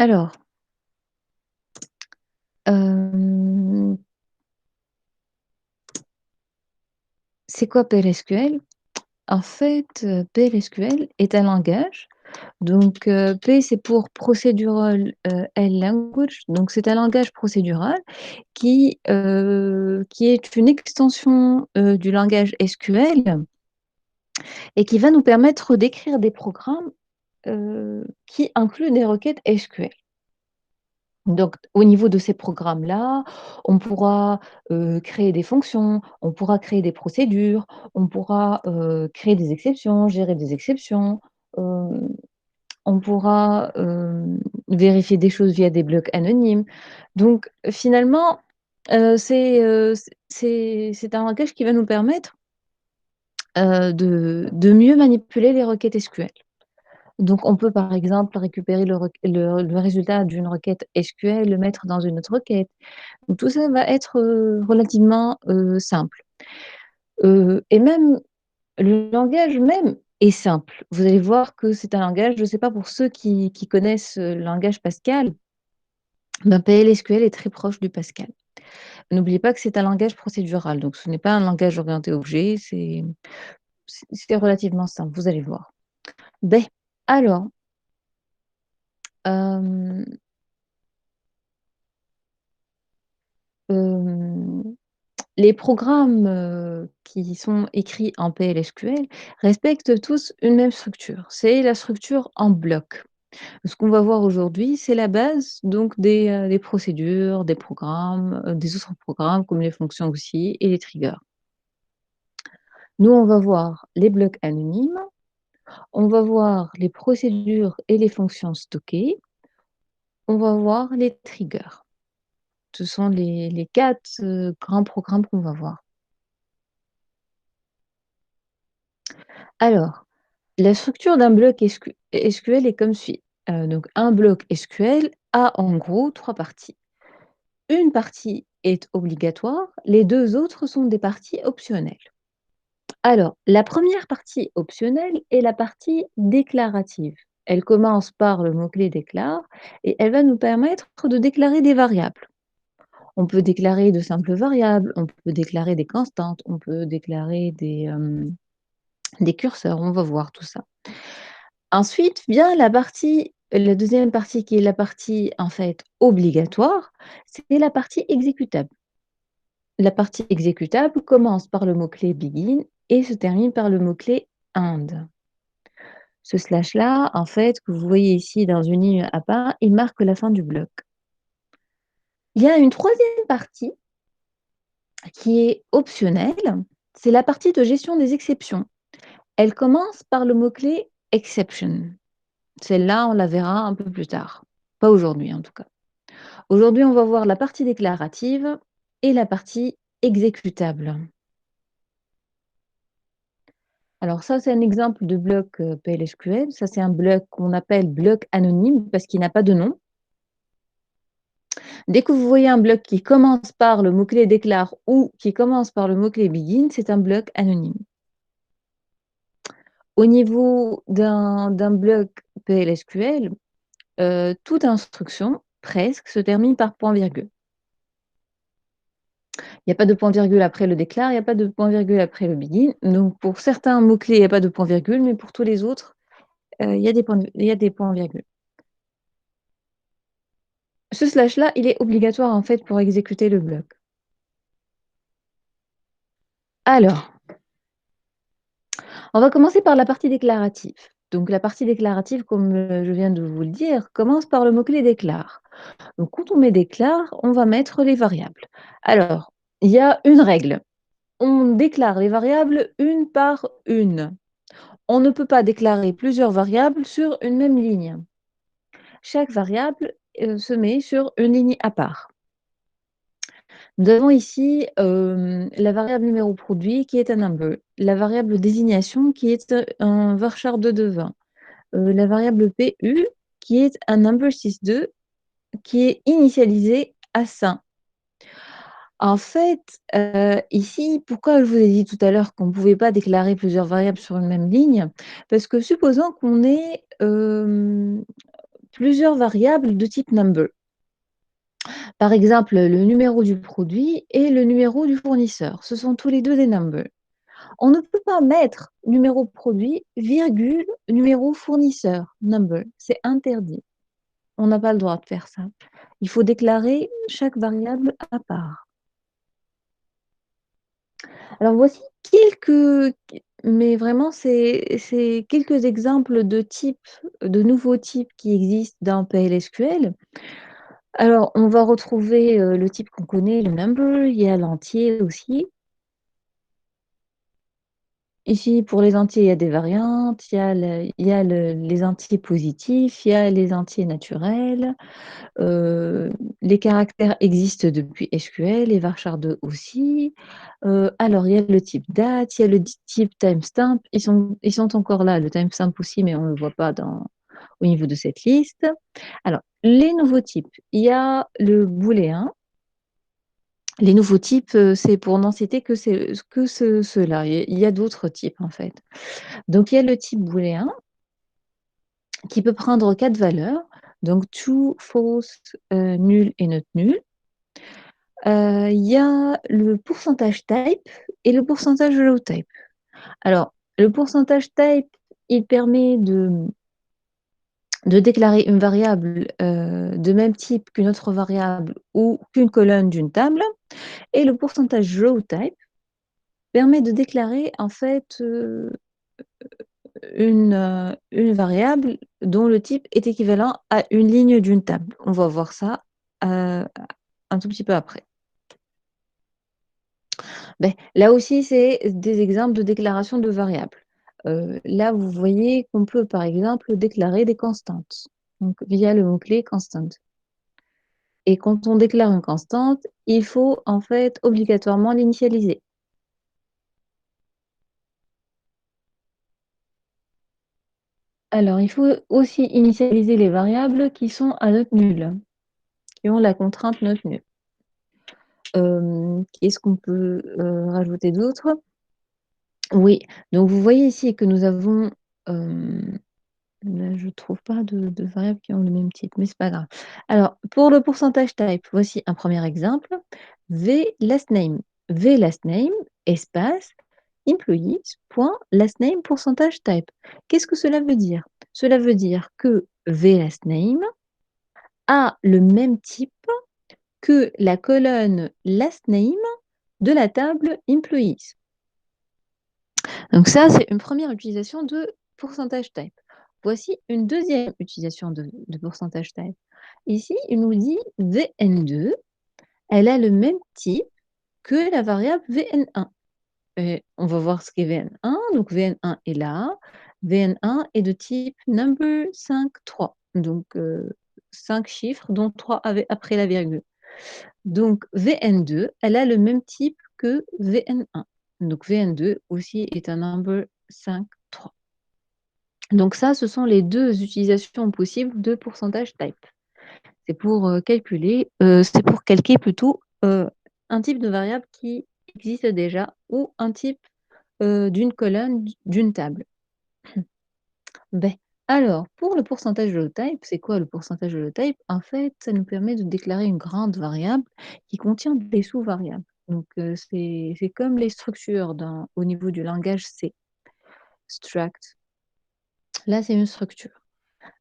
Alors, hem, c'est quoi PLSQL? En fait, PLSQL est un langage. Donc, P, c'est pour Procedural, L Language. Donc c'est un langage procédural qui est une extension, du langage SQL et qui va nous permettre d'écrire des programmes, qui incluent des requêtes SQL. Donc, au niveau de ces programmes-là, on pourra, créer des fonctions, on pourra créer des procédures, on pourra, créer des exceptions, gérer des exceptions, hem, on pourra, vérifier des choses via des blocs anonymes. Donc, finalement, c'est un langage qui va nous permettre, de mieux manipuler les requêtes SQL. Donc on peut, par exemple, récupérer le résultat d'une requête SQL, le mettre dans une autre requête. Donc tout ça va être, relativement, simple. Et même le langage même est simple. Vous allez voir que c'est un langage, je ne sais pas pour ceux qui connaissent, le langage Pascal, ben PLSQL est très proche du Pascal. N'oubliez pas que c'est un langage procédural, donc ce n'est pas un langage orienté objet, c'est relativement simple, vous allez voir. Beh, alors, hem Hem, les programmes, qui sont écrits en PLSQL respectent tous une même structure. C'est la structure en bloc. Ce qu'on va voir aujourd'hui, c'est la base donc des procédures, des programmes, des autres programmes comme les fonctions aussi et les triggers. Nous, on va voir les blocs anonymes, on va voir les procédures et les fonctions stockées, on va voir les triggers. Ce sont les 4, grands programmes qu'on va voir. Alors, la structure d'un bloc SQL est comme suit. Donc un bloc SQL a en gros 3 parties. Une partie est obligatoire, les 2 autres sont des parties optionnelles. Alors, la première partie optionnelle est la partie déclarative. Elle commence par le mot-clé déclare et elle va nous permettre de déclarer des variables. On peut déclarer de simples variables, on peut déclarer des constantes, on peut déclarer des curseurs, on va voir tout ça. Ensuite vient la deuxième partie qui est la partie, en fait, obligatoire, c'est la partie exécutable. La partie exécutable commence par le mot-clé begin et se termine par le mot-clé end. Ce slash là, en fait, que vous voyez ici dans une ligne à part, il marque la fin du bloc. Il y a une troisième partie qui est optionnelle, c'est la partie de gestion des exceptions. Elle commence par le mot-clé exception. Celle-là, on la verra un peu plus tard. Pas aujourd'hui, en tout cas. Aujourd'hui, on va voir la partie déclarative et la partie exécutable. Alors ça, c'est un exemple de bloc, PLSQL. Ça, c'est un bloc qu'on appelle bloc anonyme parce qu'il n'a pas de nom. Dès que vous voyez un bloc qui commence par le mot-clé déclare ou qui commence par le mot-clé begin, c'est un bloc anonyme. Au niveau d'un bloc PLSQL, toute instruction, presque, se termine par point virgule. Il y a pas de point virgule après le déclare, il y a pas de point virgule après le begin. Donc pour certains mots-clés, il y a pas de point virgule, mais pour tous les autres, il y a des points virgules. Ce slash-là, il est obligatoire en fait pour exécuter le bloc. Alors, on va commencer par la partie déclarative. Donc la partie déclarative, comme, je viens de vous le dire, commence par le mot-clé déclare. Donc quand on met déclare, on va mettre les variables. Alors, il y a une règle. On déclare les variables une par une. On ne peut pas déclarer plusieurs variables sur une même ligne. Chaque variable, se met sur une ligne à part. Nous avons ici, la variable numéro produit qui est un number, la variable désignation qui est, un varchar 220, la variable PU qui est un number 62 qui est initialisé à 100. En fait, ici, pourquoi je vous ai dit tout à l'heure qu'on ne pouvait pas déclarer plusieurs variables sur une même ligne? Parce que supposons qu'on ait, plusieurs variables de type number. Par exemple, le numéro du produit et le numéro du fournisseur. Ce sont tous les deux des numbers. On ne peut pas mettre numéro produit, virgule, numéro fournisseur, number. C'est interdit. On n'a pas le droit de faire ça. Il faut déclarer chaque variable à part. Alors voici mais vraiment c'est quelques exemples de nouveaux types qui existent dans PLSQL. Alors on va retrouver le type qu'on connaît, le number, il y a l'entier aussi. Ici, pour les entiers, il y a des variantes, les entiers positifs, il y a les entiers naturels. Les caractères existent depuis SQL et varchar 2 aussi. Alors, il y a le type date, il y a le type timestamp. Ils sont encore là, le timestamp aussi, mais on ne le voit pas au niveau de cette liste. Alors, les nouveaux types, il y a le booléen. Les nouveaux types, c'est pour n'en citer ceux-là. Il y a d'autres types, en fait. Donc, il y a le type booléen qui peut prendre 4 valeurs. Donc, true, false, nul et not nul. Il y a le pourcentage type et le pourcentage low type. Alors, le pourcentage type, il permet de déclarer une variable de même type qu'une autre variable ou qu'une colonne d'une table. Et le pourcentage low type permet de déclarer en fait une variable dont le type est équivalent à une ligne d'une table. On va voir ça un tout petit peu après. Ben, là aussi, c'est des exemples de déclaration de variables. Là, vous voyez qu'on peut, par exemple, déclarer des constantes, donc via le mot-clé constant. Et quand on déclare une constante, il faut en fait obligatoirement l'initialiser. Alors, il faut aussi initialiser les variables qui sont à note nulle, qui ont la contrainte note nulle. Qu'est-ce qu'on peut rajouter d'autre? Oui, donc vous voyez ici que nous avons là, je ne trouve pas de variables qui ont le même type, mais c'est pas grave. Alors, pour le pourcentage type, voici un premier exemple. V last name. V last name, espace, employees.lastname pourcentage type. Qu'est-ce que cela veut dire? Cela veut dire que V last name a le même type que la colonne last name de la table employees. Donc ça, c'est une première utilisation de pourcentage type. Voici une deuxième utilisation de pourcentage type. Ici, il nous dit VN2, elle a le même type que la variable VN1. Et on va voir ce qu'est VN1. Donc VN1 est là. VN1 est de type number 5, 3. Donc 5 chiffres, dont 3 après la virgule. Donc VN2, elle a le même type que VN1. Donc VN2 aussi est un number 5, 3. Donc ça, ce sont les deux utilisations possibles de pourcentage type. C'est pour c'est pour calquer plutôt un type de variable qui existe déjà ou un type d'une colonne d'une table. Ben, alors, pour le pourcentage de low type, c'est quoi le pourcentage de low type? En fait, ça nous permet de déclarer une grande variable qui contient des sous-variables. Donc, c'est comme les structures au niveau du langage C. Struct. Là, c'est une structure.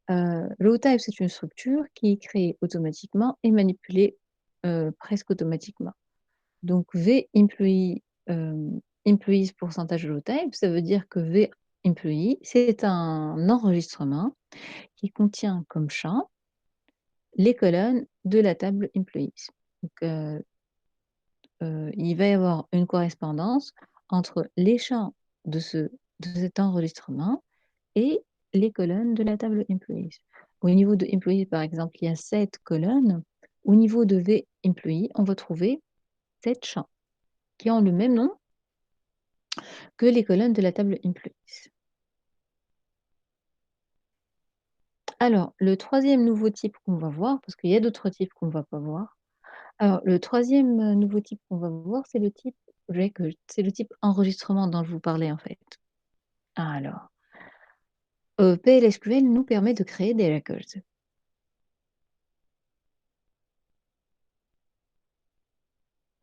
Low type, c'est une structure qui est créée automatiquement et manipulée presque automatiquement. Donc, V employees pourcentage low type, ça veut dire que V employee, c'est un enregistrement qui contient comme champ les colonnes de la table employees. Donc, il va y avoir une correspondance entre les champs de cet enregistrement et les colonnes de la table employees. Au niveau de employees, par exemple, il y a 7 colonnes. Au niveau de V employee, on va trouver 7 champs qui ont le même nom que les colonnes de la table employees. Alors, le troisième nouveau type qu'on va voir, parce qu'il y a d'autres types qu'on ne va pas voir. Alors, le troisième nouveau type qu'on va voir, c'est le type record. C'est le type enregistrement dont je vous parlais en fait. Alors, PLSQL nous permet de créer des records.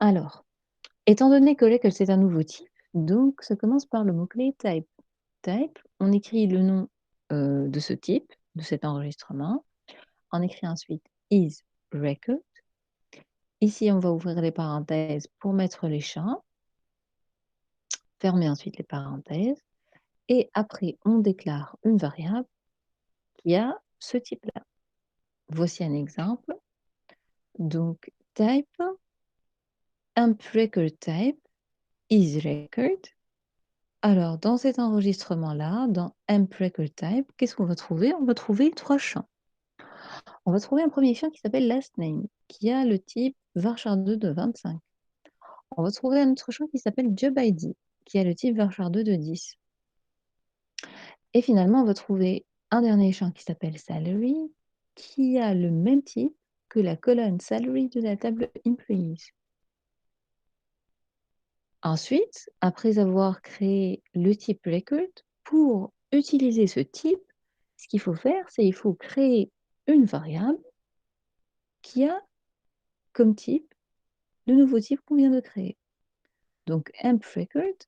Alors, étant donné que c'est un nouveau type, donc ça commence par le mot-clé type. Type, on écrit le nom, de ce type, de cet enregistrement. On écrit ensuite is record. Ici, on va ouvrir les parenthèses pour mettre les champs, fermer ensuite les parenthèses et après on déclare une variable qui a ce type-là. Voici un exemple. Donc type amp record type is record. Alors dans cet enregistrement-là, dans amp record type, qu'est-ce qu'on va trouver? On va trouver 3 champs. On va trouver un premier champ qui s'appelle last name, qui a le type varchar2 de 25. On va trouver un autre champ qui s'appelle job ID, qui a le type varchar2 de 10. Et finalement, on va trouver un dernier champ qui s'appelle salary, qui a le même type que la colonne salary de la table employees. Ensuite, après avoir créé le type record, pour utiliser ce type, ce qu'il faut faire, c'est il faut créer une variable qui a comme type le nouveau type qu'on vient de créer. Donc amp record,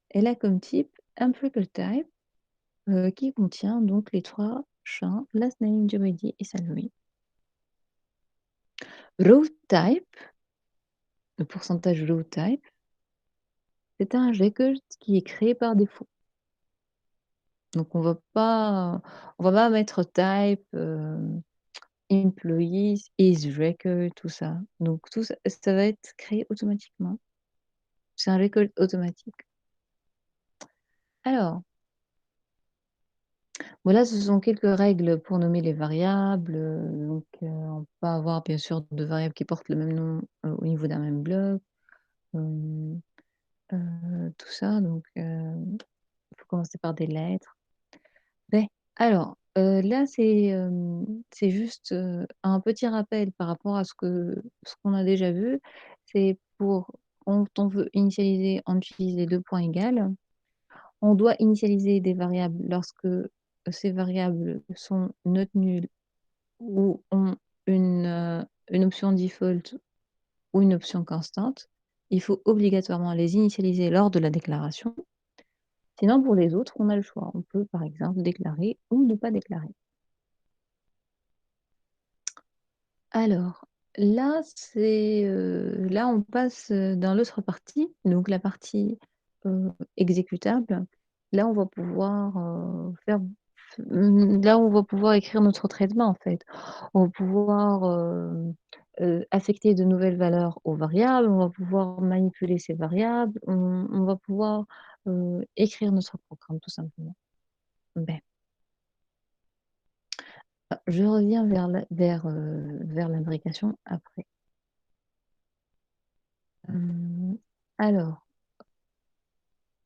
elle a comme type amp record type qui contient donc les 3 champs last name, job ID et salary. Row type, le pourcentage row type, c'est un record qui est créé par défaut. Donc on va pas mettre type, employees, is record, tout ça. Donc tout ça, ça va être créé automatiquement. C'est un record automatique. Alors, voilà, ce sont quelques règles pour nommer les variables. Donc, on peut pas avoir bien sûr de variables qui portent le même nom, au niveau d'un même bloc. Hem, tout ça, donc, il faut commencer par des lettres. Beh, alors, là, c'est juste, un petit rappel par rapport à ce qu'on a déjà vu. C'est pour quand on veut initialiser, on utilise les 2 points égales. On doit initialiser des variables lorsque ces variables sont not nulles ou ont une option default ou une option constante. Il faut obligatoirement les initialiser lors de la déclaration. Sinon, pour les autres, on a le choix. On peut, par exemple, déclarer ou ne pas déclarer. Alors, là, on passe, dans l'autre partie, donc la partie, exécutable. Là, on va pouvoir, là, on va pouvoir écrire notre traitement, en fait. On va pouvoir, affecter de nouvelles valeurs aux variables, on va pouvoir manipuler ces variables, on va pouvoir, écrire notre programme, tout simplement. Ben, je reviens vers l'imbrication après. Alors,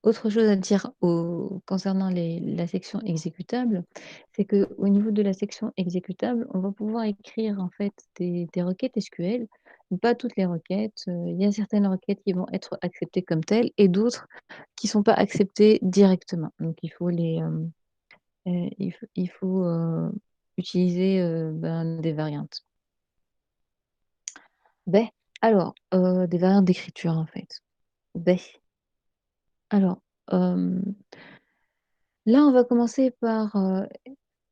autre chose à dire concernant la section exécutable, c'est qu'au niveau de la section exécutable, on va pouvoir écrire en fait des requêtes SQL, pas toutes les requêtes. Il y a certaines requêtes qui vont être acceptées comme telles et d'autres qui ne sont pas acceptées directement. Donc il faut utiliser, ben, des variantes. Ben, alors, des variantes d'écriture en fait. Ben, alors, là on va commencer par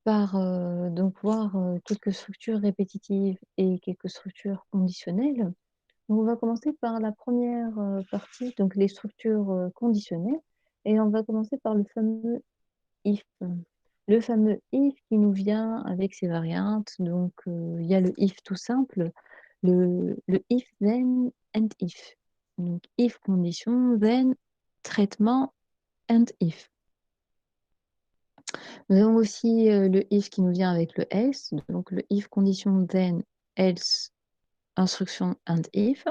donc voir, quelques structures répétitives et quelques structures conditionnelles. Donc on va commencer par la première partie, donc les structures, conditionnelles et on va commencer par le fameux if. Le fameux if qui nous vient avec ses variantes, donc il y a le if tout simple, le if then and if. Donc if condition, then traitement and if. Nous avons aussi, le if qui nous vient avec le else, donc le if condition then else instruction and if.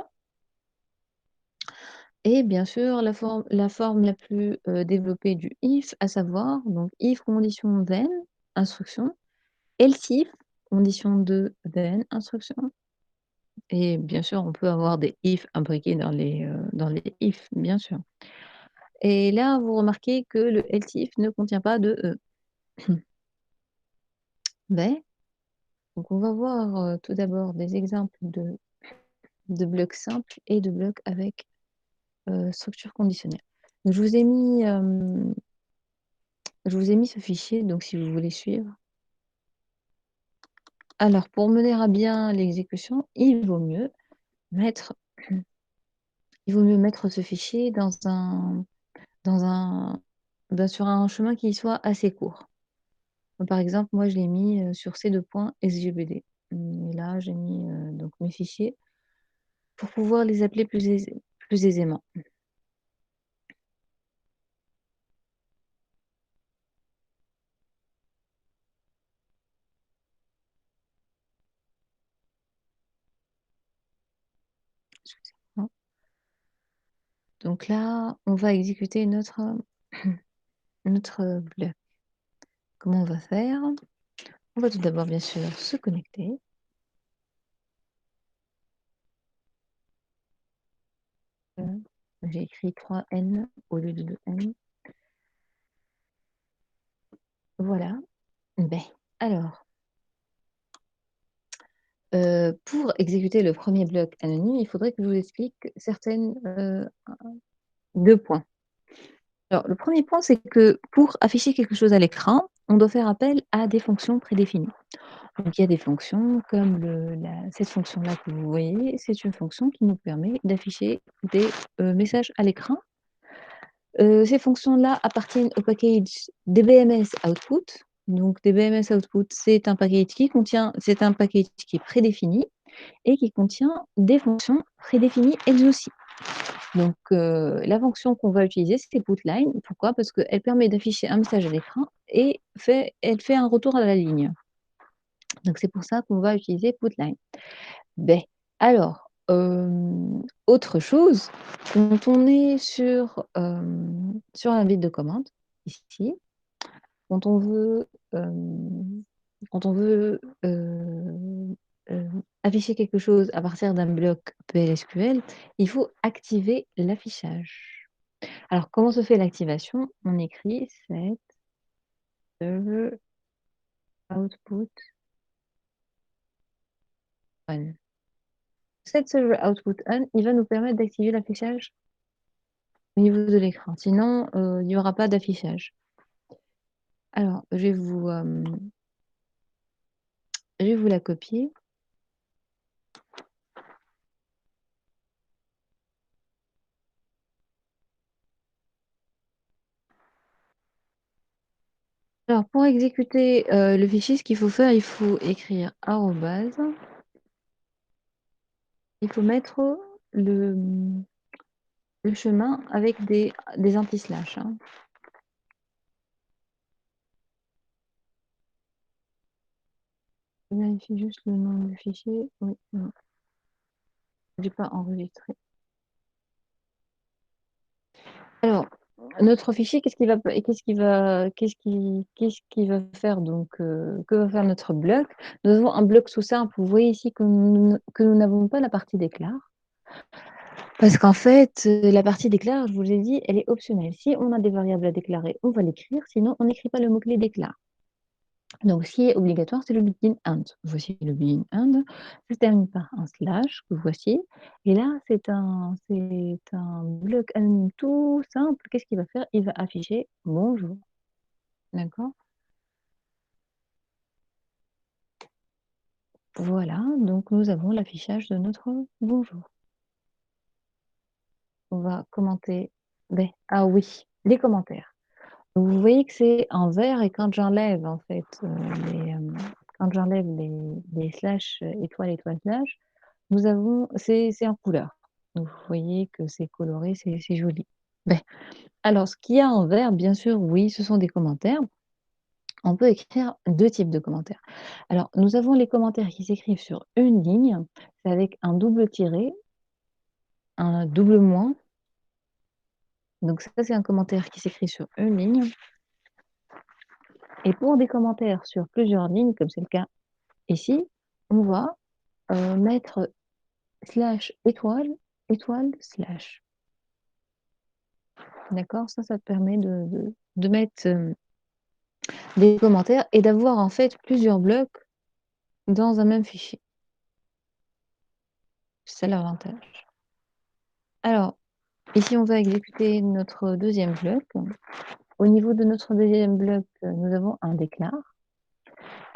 Et bien sûr la forme la plus, développée du if, à savoir donc if condition then instruction, else if condition de then instruction et bien sûr on peut avoir des if imbriqués dans les if, bien sûr. Et là vous remarquez que le else if ne contient pas de e. Mais donc on va voir, tout d'abord des exemples de blocs simples et de blocs avec structure conditionnelle. Donc, je vous ai mis ce fichier, donc si vous voulez suivre. Alors, pour mener à bien l'exécution, mettre, il vaut mieux mettre ce fichier dans un, sur un chemin qui soit assez court. Par exemple, moi, je l'ai mis sur ces deux points SGBD. Et là, j'ai mis donc mes fichiers pour pouvoir les appeler plus aisément. Excusez-moi. Donc là, on va exécuter notre bloc. Comment on va faire? On va tout d'abord, bien sûr, se connecter. J'ai écrit 3N au lieu de 2N. Voilà. Ben, alors, pour exécuter le premier bloc anonyme, il faudrait que je vous explique certaines 2 points. Alors, le premier point, c'est que pour afficher quelque chose à l'écran, on doit faire appel à des fonctions prédéfinies. Donc, il y a des fonctions comme cette fonction-là que vous voyez, c'est une fonction qui nous permet d'afficher des messages à l'écran. Ces fonctions-là appartiennent au package DBMS Output. Donc, DBMS Output, c'est un package qui est prédéfini et qui contient des fonctions prédéfinies elles aussi. Donc, la fonction qu'on va utiliser, c'est putLine. Pourquoi? Parce qu'elle permet d'afficher un message à l'écran et elle fait un retour à la ligne. Donc, c'est pour ça qu'on va utiliser putLine. Ben, alors, autre chose, quand on est sur un bit de commande, ici, quand on veut, hem, quand on veut, afficher quelque chose à partir d'un bloc PLSQL, il faut activer l'affichage. Alors, comment se fait l'activation? On écrit set server output on. Set server output on, il va nous permettre d'activer l'affichage au niveau de l'écran. Sinon, il n'y aura pas d'affichage. Alors, je vais vous la copier. Alors, pour exécuter le fichier, ce qu'il faut faire, il faut écrire arrobase. Il faut mettre le, le chemin avec des anti-slash. Hein. Je vérifie juste le nom du fichier. Oui, non, je n'ai pas enregistré. Alors, notre fichier, qu'est-ce qu'il va faire donc, que va faire notre bloc? Nous avons un bloc sous simple. Vous voyez ici que nous n'avons pas la partie déclare. Parce qu'en fait, la partie déclare, je vous l'ai dit, elle est optionnelle. Si on a des variables à déclarer, on va l'écrire, sinon on n'écrit pas le mot-clé déclare. Donc, ce qui est obligatoire, c'est le begin end. Voici le begin end. Ça se termine par un slash que voici. Et là, c'est un bloc anonyme tout simple. Qu'est-ce qu'il va faire? Il va afficher bonjour. D'accord? Voilà, donc nous avons l'affichage de notre bonjour. On va commenter. Ah oui, les commentaires. Donc, vous voyez que c'est en vert et quand j'enlève en fait quand j'enlève les slash étoile étoile slash, c'est en couleur. Donc vous voyez que c'est coloré, c'est joli. Alors ce qu'il y a en vert, bien sûr, oui, ce sont des commentaires. On peut écrire 2 types de commentaires. Alors nous avons les commentaires qui s'écrivent sur une ligne, c'est avec un double tiret, un double moins. Donc ça, c'est un commentaire qui s'écrit sur une ligne. Et pour des commentaires sur plusieurs lignes, comme c'est le cas ici, on va mettre slash étoile, étoile, slash. D'accord? Ça te permet de mettre des commentaires et d'avoir en fait plusieurs blocs dans un même fichier. C'est l'avantage. Alors, ici, on va exécuter notre deuxième bloc. Au niveau de notre deuxième bloc, nous avons un déclare.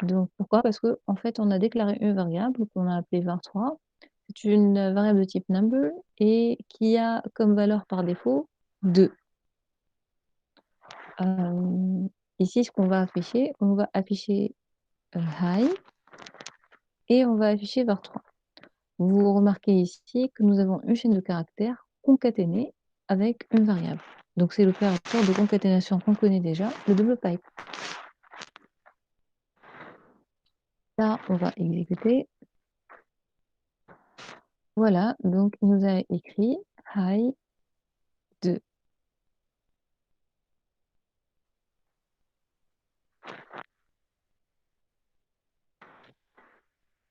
Donc pourquoi? Parce que en fait, on a déclaré une variable qu'on a appelée var3. C'est une variable de type number et qui a comme valeur par défaut 2. Ici, ce qu'on va afficher, on va afficher hi et on va afficher var3. Vous remarquez ici que nous avons une chaîne de caractères concaténée avec une variable. Donc c'est l'opérateur de concaténation qu'on connaît déjà, le double pipe. Là, on va exécuter. Voilà, donc il nous a écrit hi 2.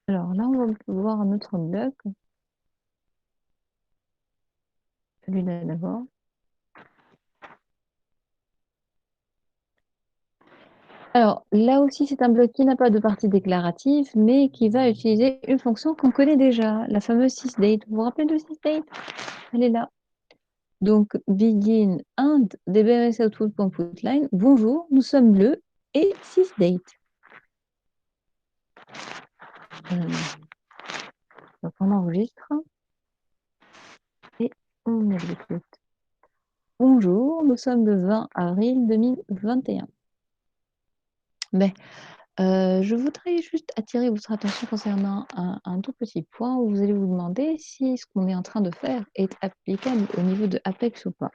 Alors là, on va voir un autre bloc, celui-là d'abord. Alors là aussi, c'est un bloc qui n'a pas de partie déclarative, mais qui va utiliser une fonction qu'on connaît déjà, la fameuse sysdate. Vous vous rappelez de sysdate? Elle est là. Donc, begin and dbms output.putline. Bonjour, nous sommes le et sysdate. Donc, on enregistre et on exécute. Bonjour, nous sommes le 20 avril 2021. Mais je voudrais juste attirer votre attention concernant un tout petit point où vous allez vous demander si ce qu'on est en train de faire est applicable au niveau de Apex ou pas.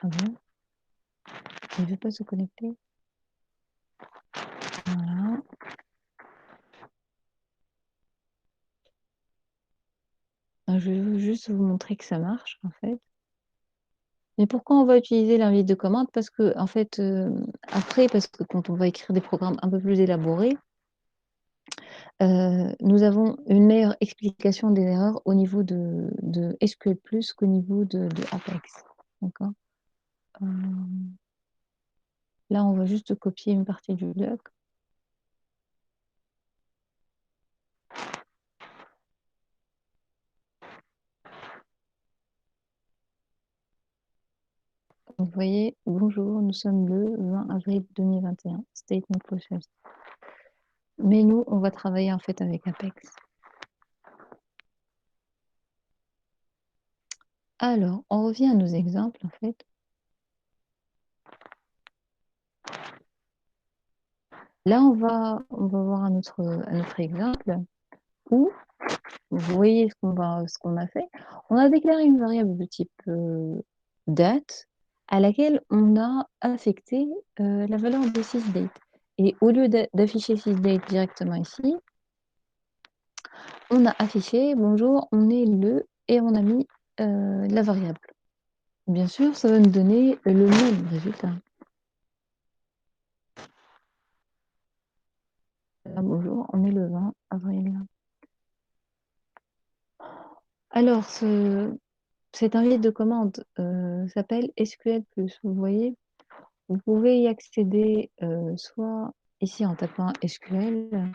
Ah bon? Il ne veut pas se connecter? Voilà. Je vais juste vous montrer que ça marche, en fait. Mais pourquoi on va utiliser l'invite de commande? Parce que, en fait, après, parce que quand on va écrire des programmes un peu plus élaborés, nous avons une meilleure explication des erreurs au niveau de SQL+ qu'au niveau de Apex. D'accord? Là, on va juste copier une partie du bloc. Vous voyez, bonjour, nous sommes le 20 avril 2021, statement process. Mais nous, on va travailler en fait avec Apex. Alors, on revient à nos exemples en fait. Là, on va voir un autre exemple où vous voyez ce qu'on a fait. On a déclaré une variable de type date à laquelle on a affecté la valeur de sysdate. Et au lieu d'afficher sysdate directement ici, on a affiché bonjour, on est le et on a mis la variable. Bien sûr, ça va nous donner le même résultat. Là, bonjour, on est le 20 avril. Alors, cette invite de commande s'appelle SQL+. Vous voyez, vous pouvez y accéder soit ici en tapant SQL.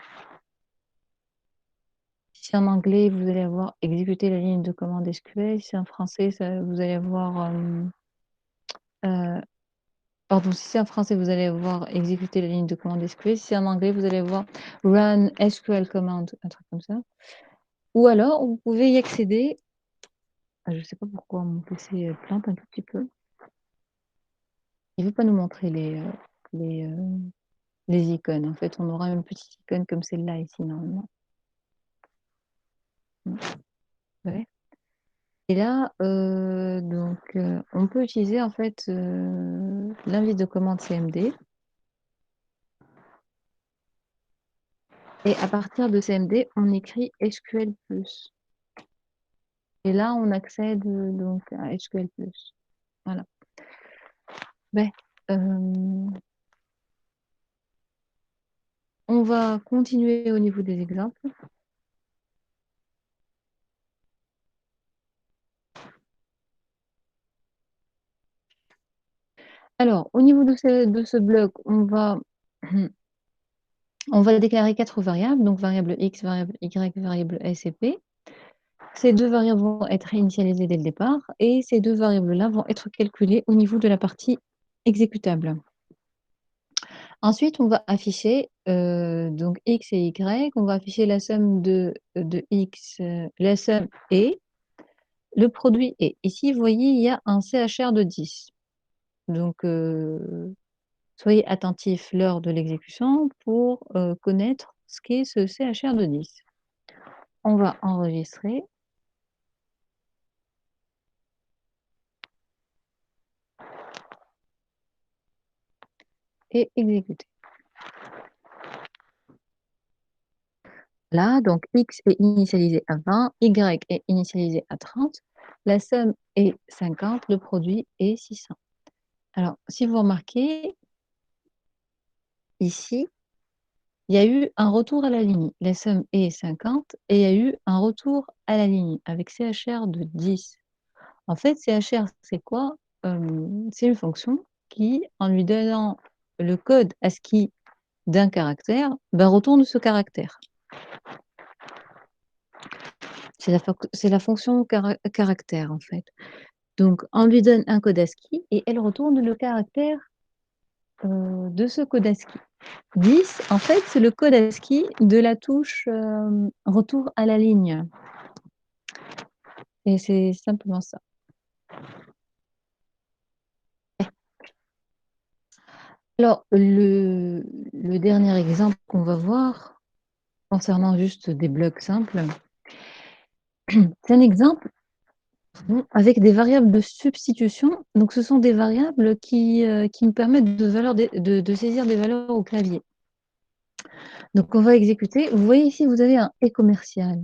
Si c'est en anglais, vous allez avoir exécuter la ligne de commande SQL. Si c'est en français, vous allez avoir pardon, si c'est en français, vous allez voir exécuter la ligne de commande SQL. Si c'est en anglais, vous allez voir run SQL command, un truc comme ça. Ou alors, vous pouvez y accéder. Je ne sais pas pourquoi mon PC plante un tout petit peu. Il ne veut pas nous montrer les, les icônes. En fait, on aura une petite icône comme celle-là ici, normalement. Ouais. Et là, donc, on peut utiliser en fait l'invite de commande CMD. Et à partir de CMD, on écrit SQL+. Et là, on accède donc à SQL+. Voilà. Ben, on va continuer au niveau des exemples. Alors, au niveau de ce bloc, on va déclarer 4 variables, donc variable X, variable Y, variable S et P. Ces 2 variables vont être initialisées dès le départ et ces 2 variables-là vont être calculées au niveau de la partie exécutable. Ensuite, on va afficher, donc X et Y, on va afficher la somme de X, la somme et le produit est. Ici, vous voyez, il y a un CHR de 10. Donc, soyez attentifs lors de l'exécution pour connaître ce qu'est ce CHR de 10. On va enregistrer. Et exécuter. Là, donc X est initialisé à 20, Y est initialisé à 30, la somme est 50, le produit est 600. Alors, si vous remarquez, ici, il y a eu un retour à la ligne. La somme est 50 et il y a eu un retour à la ligne avec CHR de 10. En fait, CHR, c'est quoi? C'est une fonction qui, en lui donnant le code ASCII d'un caractère, retourne ce caractère. C'est la fonction caractère, en fait. Donc, on lui donne un code ASCII et elle retourne le caractère de ce code ASCII. 10, en fait, c'est le code ASCII de la touche retour à la ligne. Et c'est simplement ça. Alors, le dernier exemple qu'on va voir, concernant juste des blocs simples, c'est un exemple avec des variables de substitution. Donc, ce sont des variables qui nous permettent de saisir des valeurs au clavier. Donc, on va exécuter. Vous voyez ici, vous avez un et commercial.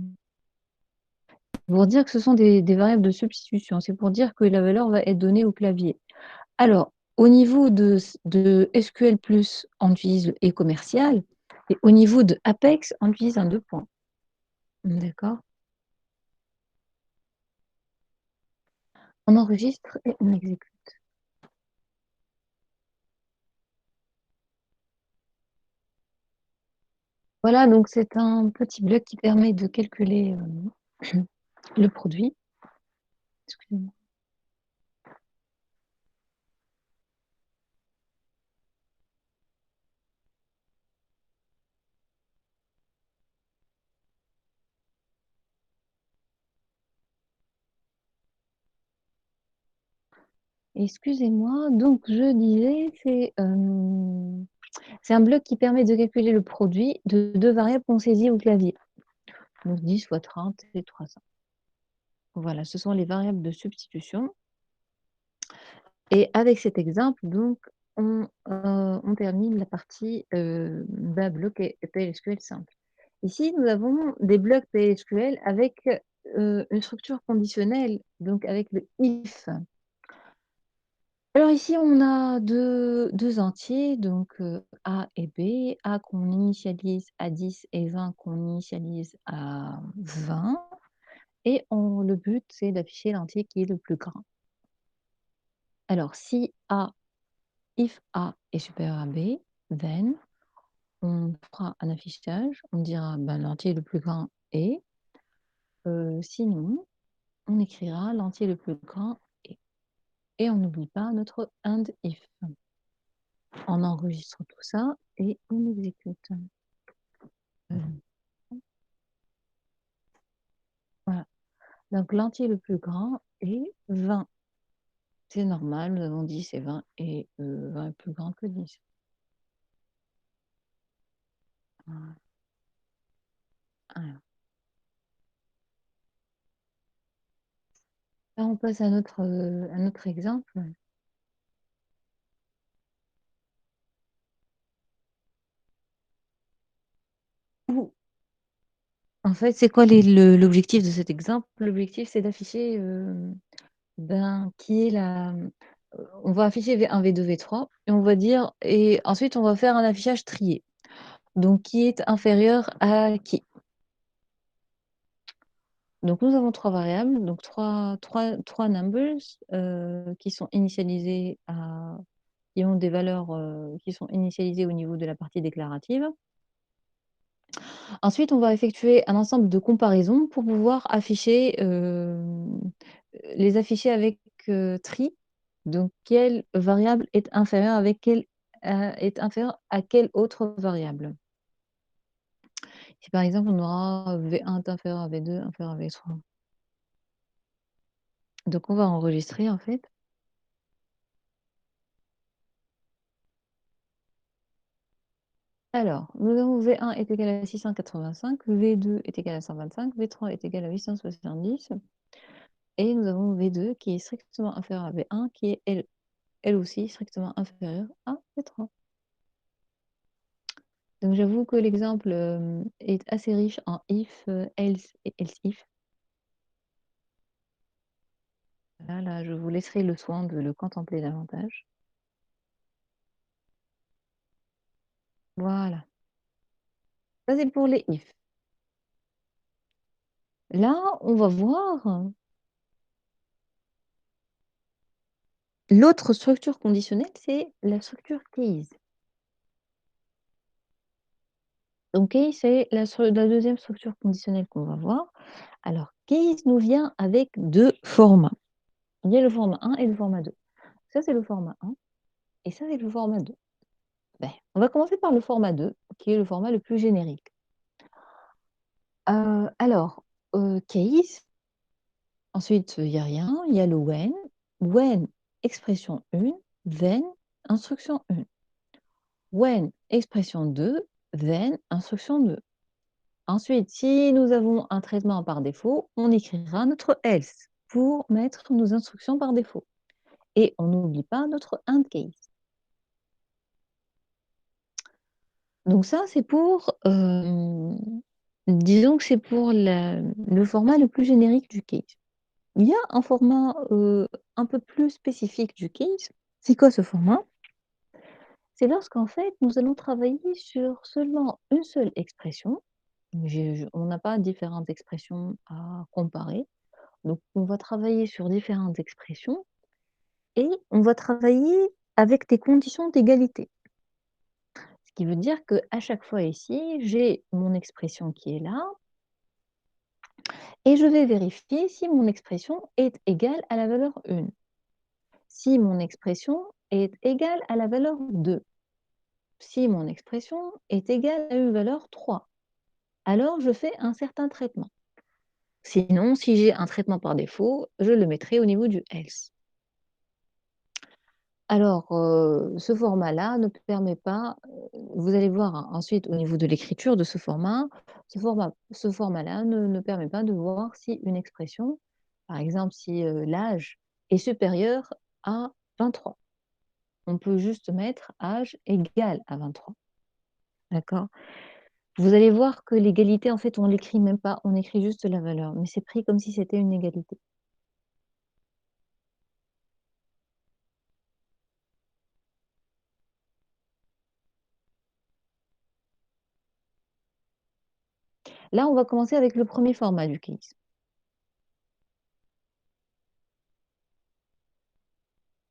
Pour dire que ce sont des variables de substitution. C'est pour dire que la valeur va être donnée au clavier. Alors, au niveau de SQL+, on utilise le et commercial. Et au niveau de Apex, on utilise un 2 points. D'accord? On enregistre et on exécute. Voilà, donc c'est un petit bloc qui permet de calculer le produit. Excusez-moi. Excusez-moi, donc je disais, c'est un bloc qui permet de calculer le produit de 2 variables qu'on saisit au clavier. Donc 10 fois 30 et 300. Voilà, ce sont les variables de substitution. Et avec cet exemple, donc, on termine la partie bloc PLSQL simple. Ici, nous avons des blocs PLSQL avec une structure conditionnelle, donc avec le if. Alors ici, on a deux entiers, donc A et B. A qu'on initialise à 10 et 20 qu'on initialise à 20. Et le but, c'est d'afficher l'entier qui est le plus grand. Alors, si if A est supérieur à B, then on fera un affichage, on dira l'entier le plus grand est, sinon on écrira l'entier le plus grand est. Et on n'oublie pas notre and if. On enregistre tout ça et on exécute. Voilà. Donc l'entier le plus grand est 20. C'est normal, nous avons 10 et 20 et 20 est plus grand que 10. Voilà. Là, on passe à un autre exemple. En fait, c'est quoi l'objectif de cet exemple? L'objectif, c'est d'afficher qui est on va afficher V1, V2, V3 et on va dire, et ensuite on va faire un affichage trié. Donc, qui est inférieur à qui? Donc, nous avons 3 variables, donc trois numbers qui sont initialisés à qui ont des valeurs, qui sont initialisées au niveau de la partie déclarative. Ensuite, on va effectuer un ensemble de comparaisons pour pouvoir afficher, les afficher avec, tri. Donc quelle variable est inférieure avec quelle est inférieure à quelle autre variable? Si par exemple on aura V1 est inférieur à V2 inférieur à V3. Donc on va enregistrer en fait. Alors, nous avons V1 est égal à 685, V2 est égal à 125, V3 est égal à 870 et nous avons V2 qui est strictement inférieur à V1 qui est elle aussi strictement inférieure à V3. Donc j'avoue que l'exemple, est assez riche en if, else et else if. Là, je vous laisserai le soin de le contempler davantage. Voilà, ça c'est pour les if. Là, on va voir l'autre structure conditionnelle, c'est la structure case. Donc case, c'est la deuxième structure conditionnelle qu'on va voir. Alors case nous vient avec 2 formats. Il y a le format 1 et le format 2. Ça, c'est le format 1 et ça, c'est le format 2. Ben, on va commencer par le format 2, qui est le format le plus générique. Alors, case, ensuite, il y a rien, il y a le when. When, expression 1, then, instruction 1. When, expression 2, then, instruction 2. Ensuite, si nous avons un traitement par défaut, on écrira notre else pour mettre nos instructions par défaut. Et on n'oublie pas notre end case. Donc ça, c'est pour, disons que c'est pour le format le plus générique du case. Il y a un format, un peu plus spécifique du case. C'est quoi ce format? C'est lorsqu'en fait, nous allons travailler sur seulement une seule expression. On n'a pas différentes expressions à comparer. Donc on va travailler sur différentes expressions et on va travailler avec des conditions d'égalité. Ce qui veut dire qu'à chaque fois ici, j'ai mon expression qui est là et je vais vérifier si mon expression est égale à la valeur 1. Si mon expression est égale à la valeur 2. Si mon expression est égale à une valeur 3, alors je fais un certain traitement. Sinon, si j'ai un traitement par défaut, je le mettrai au niveau du else. Alors, ce format-là ne permet pas, vous allez voir ensuite au niveau de l'écriture de ce format-là ne permet pas de voir si une expression, par exemple, si, l'âge est supérieur à 23. On peut juste mettre âge égal à 23. D'accord? Vous allez voir que l'égalité, en fait, on l'écrit même pas, on écrit juste la valeur, mais c'est pris comme si c'était une égalité. Là, on va commencer avec le premier format du case.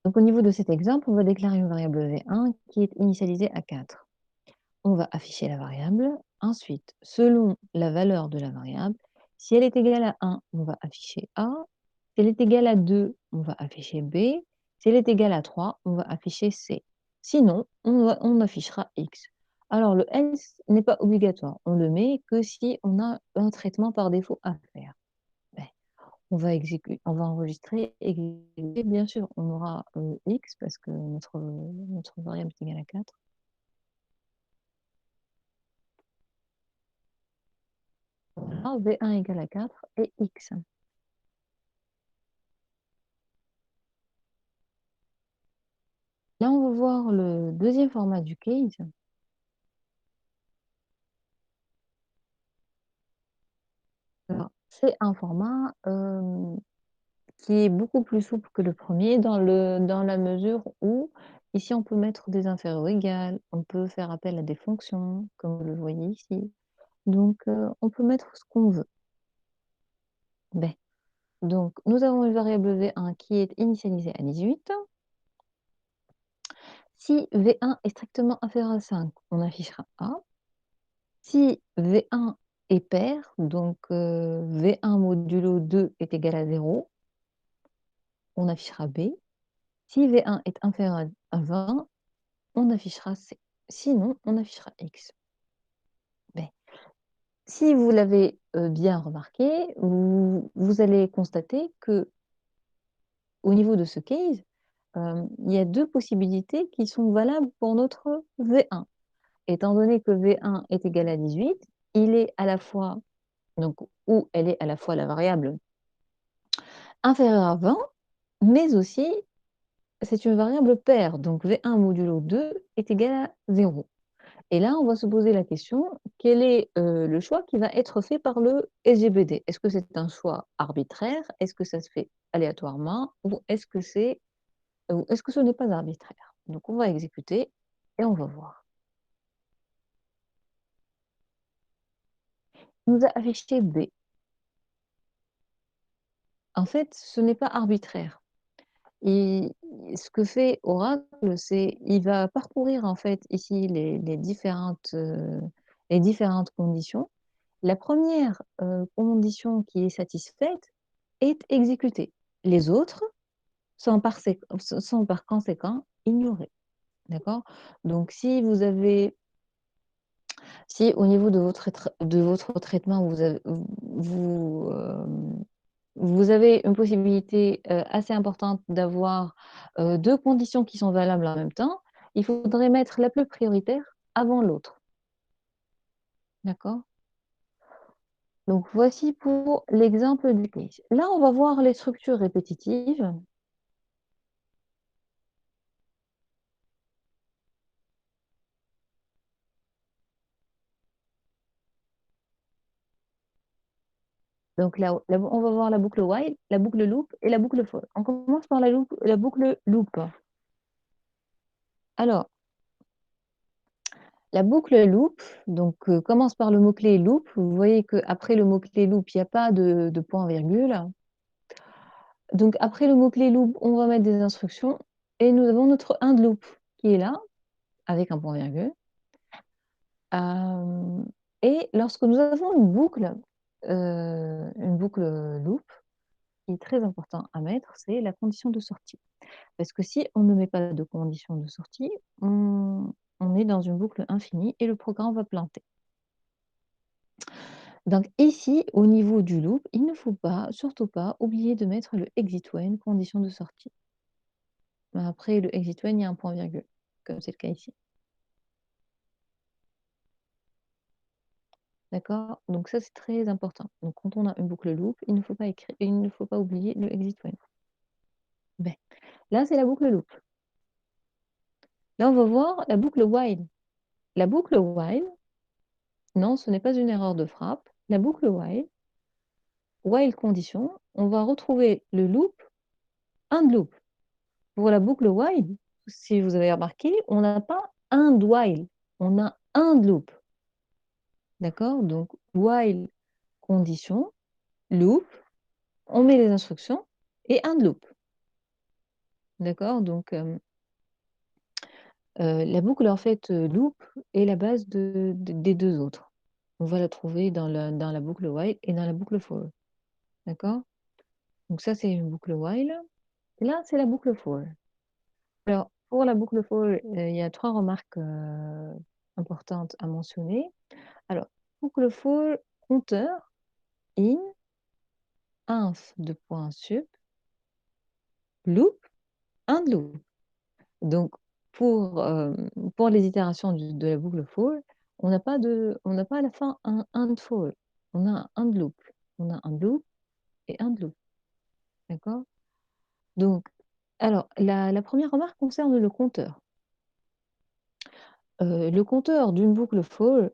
Donc au niveau de cet exemple, on va déclarer une variable V1 qui est initialisée à 4. On va afficher la variable. Ensuite, selon la valeur de la variable, si elle est égale à 1, on va afficher A. Si elle est égale à 2, on va afficher B. Si elle est égale à 3, on va afficher C. Sinon, on affichera X. Alors le else n'est pas obligatoire. On le met que si on a un traitement par défaut à faire. Ben, on va enregistrer, exécuter. Bien sûr, on aura X parce que notre variable est égale à 4. Voilà, V1 égale à 4 et X. Là, on va voir le deuxième format du case. C'est un format qui est beaucoup plus souple que le premier dans la mesure où ici on peut mettre des inférieurs ou égales, on peut faire appel à des fonctions, comme vous le voyez ici. Donc, on peut mettre ce qu'on veut. Ben, donc, nous avons une variable V1 qui est initialisée à 18. Si V1 est strictement inférieur à 5, on affichera A. Si V1 est pair, donc V1 modulo 2 est égal à 0, on affichera B. Si V1 est inférieur à 20, on affichera C. Sinon, on affichera X. Beh, si vous l'avez, bien remarqué, vous allez constater qu'au niveau de ce case, il y a 2 possibilités qui sont valables pour notre V1. Étant donné que V1 est égal à 18, il est à la fois donc ou elle est à la fois la variable inférieure à 20, mais aussi c'est une variable paire, donc V1 modulo 2 est égal à 0. Et là, on va se poser la question, quel est, le choix qui va être fait par le SGBD? Est-ce que c'est un choix arbitraire? Est-ce que ça se fait aléatoirement? Ou est-ce que ce n'est pas arbitraire? Donc on va exécuter et on va voir. Il nous a affiché B. En fait, ce n'est pas arbitraire. Et ce que fait Oracle, c'est il va parcourir en fait ici les différentes conditions. La première condition qui est satisfaite est exécutée. Les autres sont par conséquent ignorées. D'accord? Donc si au niveau de votre traitement, vous avez une possibilité assez importante d'avoir 2 conditions qui sont valables en même temps, il faudrait mettre la plus prioritaire avant l'autre. D'accord? Donc voici pour l'exemple du case. Là, on va voir les structures répétitives. Donc là, on va voir la boucle while, la boucle loop et la boucle for. On commence par la boucle loop. Alors, la boucle loop, donc commence par le mot-clé loop. Vous voyez qu'après le mot-clé loop, il n'y a pas de point-virgule. Donc après le mot-clé loop, on va mettre des instructions et nous avons notre end loop qui est là, avec un point-virgule. Et lorsque nous avons une boucle loop, ce qui est très important à mettre, c'est la condition de sortie. Parce que si on ne met pas de condition de sortie, on est dans une boucle infinie et le programme va planter. Donc ici, au niveau du loop, il ne faut pas, surtout pas, oublier de mettre le exit when, condition de sortie. Après le exit when, il y a un point-virgule, comme c'est le cas ici. D'accord? Donc ça, c'est très important. Donc quand on a une boucle loop, il ne faut pas oublier le exit when. Ben, là, c'est la boucle loop. Là, on va voir la boucle while. La boucle while, non, ce n'est pas une erreur de frappe. La boucle while condition, on va retrouver le loop, end loop. Pour la boucle while, si vous avez remarqué, on n'a pas end while, on a end loop. D'accord? Donc, while condition, loop, on met les instructions et end loop. D'accord? Donc, la boucle en fait loop est la base des 2 autres. On va la trouver dans la boucle while et dans la boucle for. D'accord? Donc ça, c'est une boucle while. Et là, c'est la boucle for. Alors, pour la boucle for, il y a 3 remarques importantes à mentionner. Alors, boucle for compteur in inf de point sup loop end loop. Donc pour les itérations de la boucle for, on n'a pas à la fin un end for, on a un end loop. On a un loop et end loop. D'accord? Donc, alors la première remarque concerne le compteur. Le compteur d'une boucle for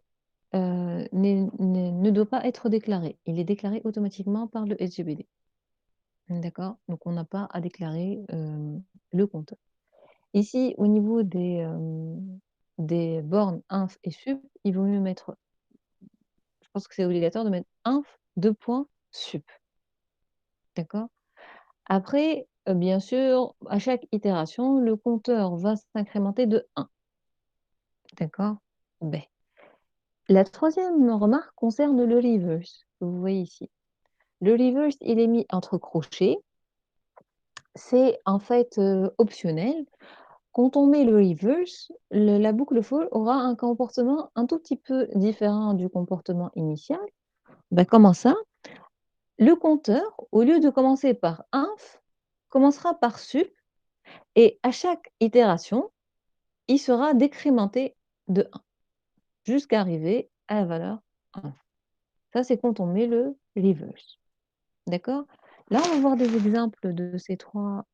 ne doit pas être déclaré. Il est déclaré automatiquement par le SGBD. D'accord? Donc on n'a pas à déclarer le compteur. Ici, au niveau des bornes inf et sup, il vaut mieux mettre, je pense que c'est obligatoire de mettre inf 2 points sup. D'accord? Après, bien sûr, à chaque itération, le compteur va s'incrémenter de 1. D'accord? Beh. La troisième remarque concerne le reverse, que vous voyez ici. Le reverse, il est mis entre crochets. C'est en fait, optionnel. Quand on met le reverse, la boucle for aura un comportement un tout petit peu différent du comportement initial. Bah, comment ça? Le compteur, au lieu de commencer par inf, commencera par sup et à chaque itération, il sera décrémenté de 1 jusqu'à arriver à la valeur inf. Ça, c'est quand on met le reverse. D'accord? Là, on va voir des exemples de ces 3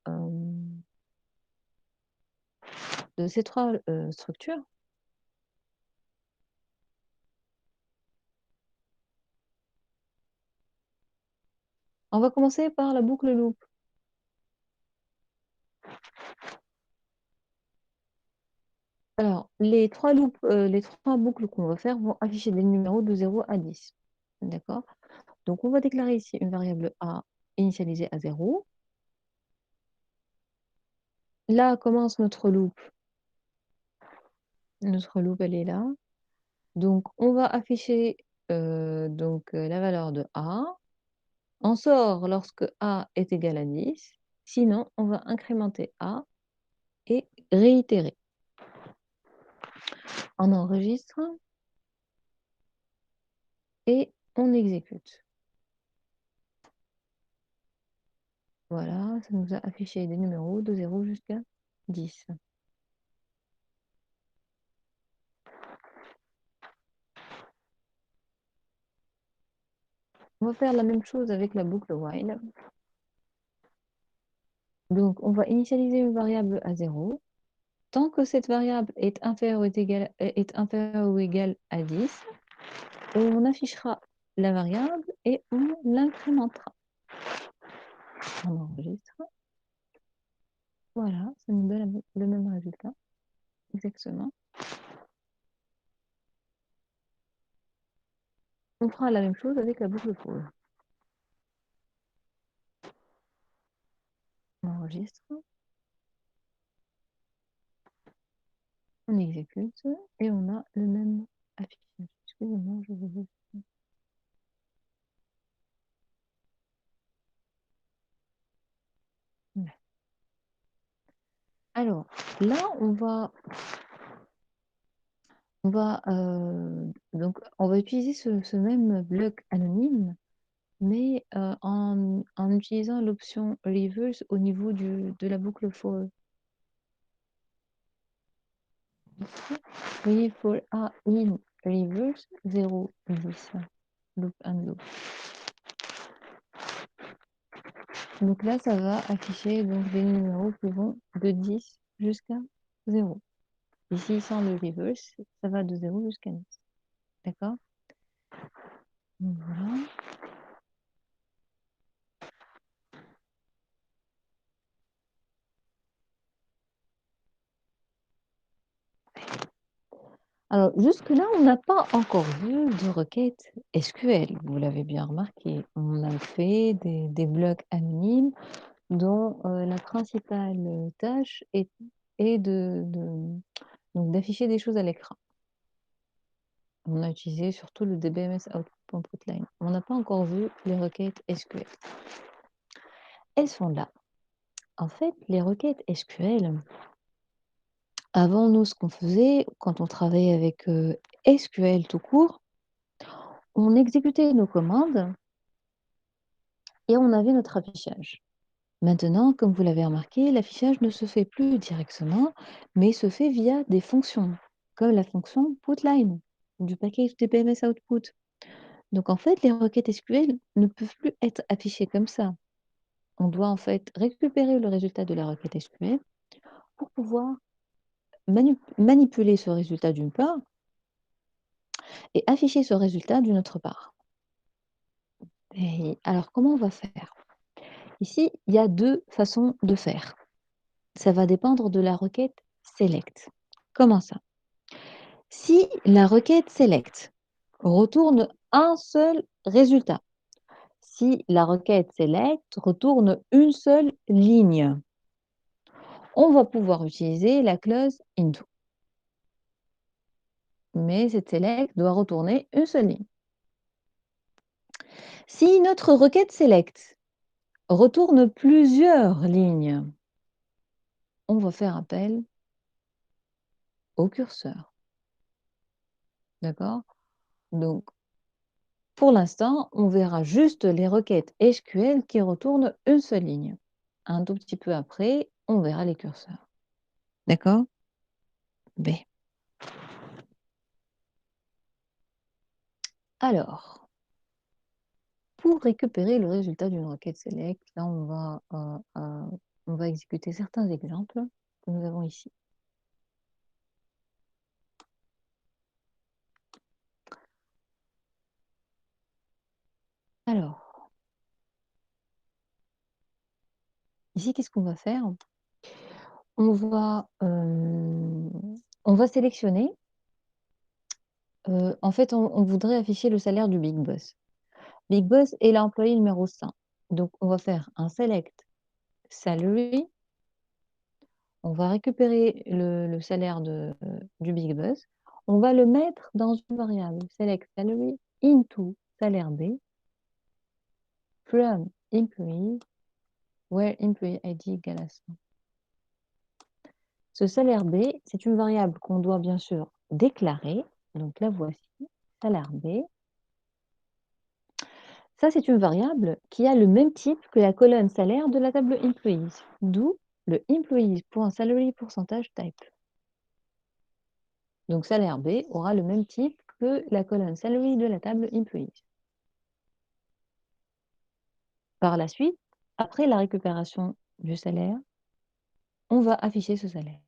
structures. On va commencer par la boucle loop. Alors, les 3 boucles qu'on va faire vont afficher des numéros de 0 à 10. D'accord? Donc on va déclarer ici une variable A initialisée à 0. Là commence notre loop. Notre loop, elle est là. Donc on va afficher, la valeur de A. On sort lorsque A est égal à 10. Sinon, on va incrémenter A et réitérer. On enregistre et on exécute. Voilà, ça nous a affiché des numéros de 0 jusqu'à 10. On va faire la même chose avec la boucle while. Donc, on va initialiser une variable à 0. Tant que cette variable est inférieure ou égale à 10, on affichera la variable et on l'incrémentera. On enregistre. Voilà, ça nous donne le même résultat. Exactement. On fera la même chose avec la boucle for. On enregistre. On exécute et on a le même affichage. Excusez-moi, je vais... Alors, là, on va utiliser ce même bloc anonyme, mais en utilisant l'option reverse au niveau de la boucle for. Ici, vous voyez, for A in reverse 0, 10. Loop and loop. Donc là, ça va afficher donc, des numéros qui vont de 10 jusqu'à 0. Ici, sans le reverse, ça va de 0 jusqu'à 10. D'accord? Voilà. Alors, jusque-là, on n'a pas encore vu de requête SQL. Vous l'avez bien remarqué. On a fait des blocs anonymes dont la principale tâche est donc d'afficher des choses à l'écran. On a utilisé surtout le DBMS Output Line. On n'a pas encore vu les requêtes SQL. Elles sont là. En fait, les requêtes SQL, avant nous, ce qu'on faisait quand on travaillait avec SQL tout court, on exécutait nos commandes et on avait notre affichage. Maintenant, comme vous l'avez remarqué, l'affichage ne se fait plus directement, mais se fait via des fonctions, comme la fonction putLine du package DBMS Output. Donc en fait, les requêtes SQL ne peuvent plus être affichées comme ça. On doit en fait récupérer le résultat de la requête SQL pour pouvoir manipuler ce résultat d'une part et afficher ce résultat d'une autre part. Et alors comment on va faire? Ici, il y a 2 façons de faire. Ça va dépendre de la requête select. Comment ça? Si la requête select retourne un seul résultat, si la requête select retourne une seule ligne, on va pouvoir utiliser la clause into. Mais cette select doit retourner une seule ligne. Si notre requête select retourne plusieurs lignes, on va faire appel au curseur. D'accord? Donc, pour l'instant, on verra juste les requêtes SQL qui retournent une seule ligne. Un tout petit peu après, on verra les curseurs. D'accord? B. Alors, pour récupérer le résultat d'une requête select, là, on va exécuter certains exemples que nous avons ici. Alors, ici, qu'est-ce qu'on va faire? On va sélectionner. En fait, on voudrait afficher le salaire du Big Boss. Big Boss est l'employé numéro 5. Donc, on va faire un select salary. On va récupérer le salaire du Big Boss. On va le mettre dans une variable select salary into salaire B from employee where employee ID égale à 100. Ce salaire B, c'est une variable qu'on doit bien sûr déclarer. Donc la voici, salaire B. Ça, c'est une variable qui a le même type que la colonne salaire de la table employees, d'où le employees.salary percentage type. Donc salaire B aura le même type que la colonne salary de la table employees. Par la suite, après la récupération du salaire, on va afficher ce salaire.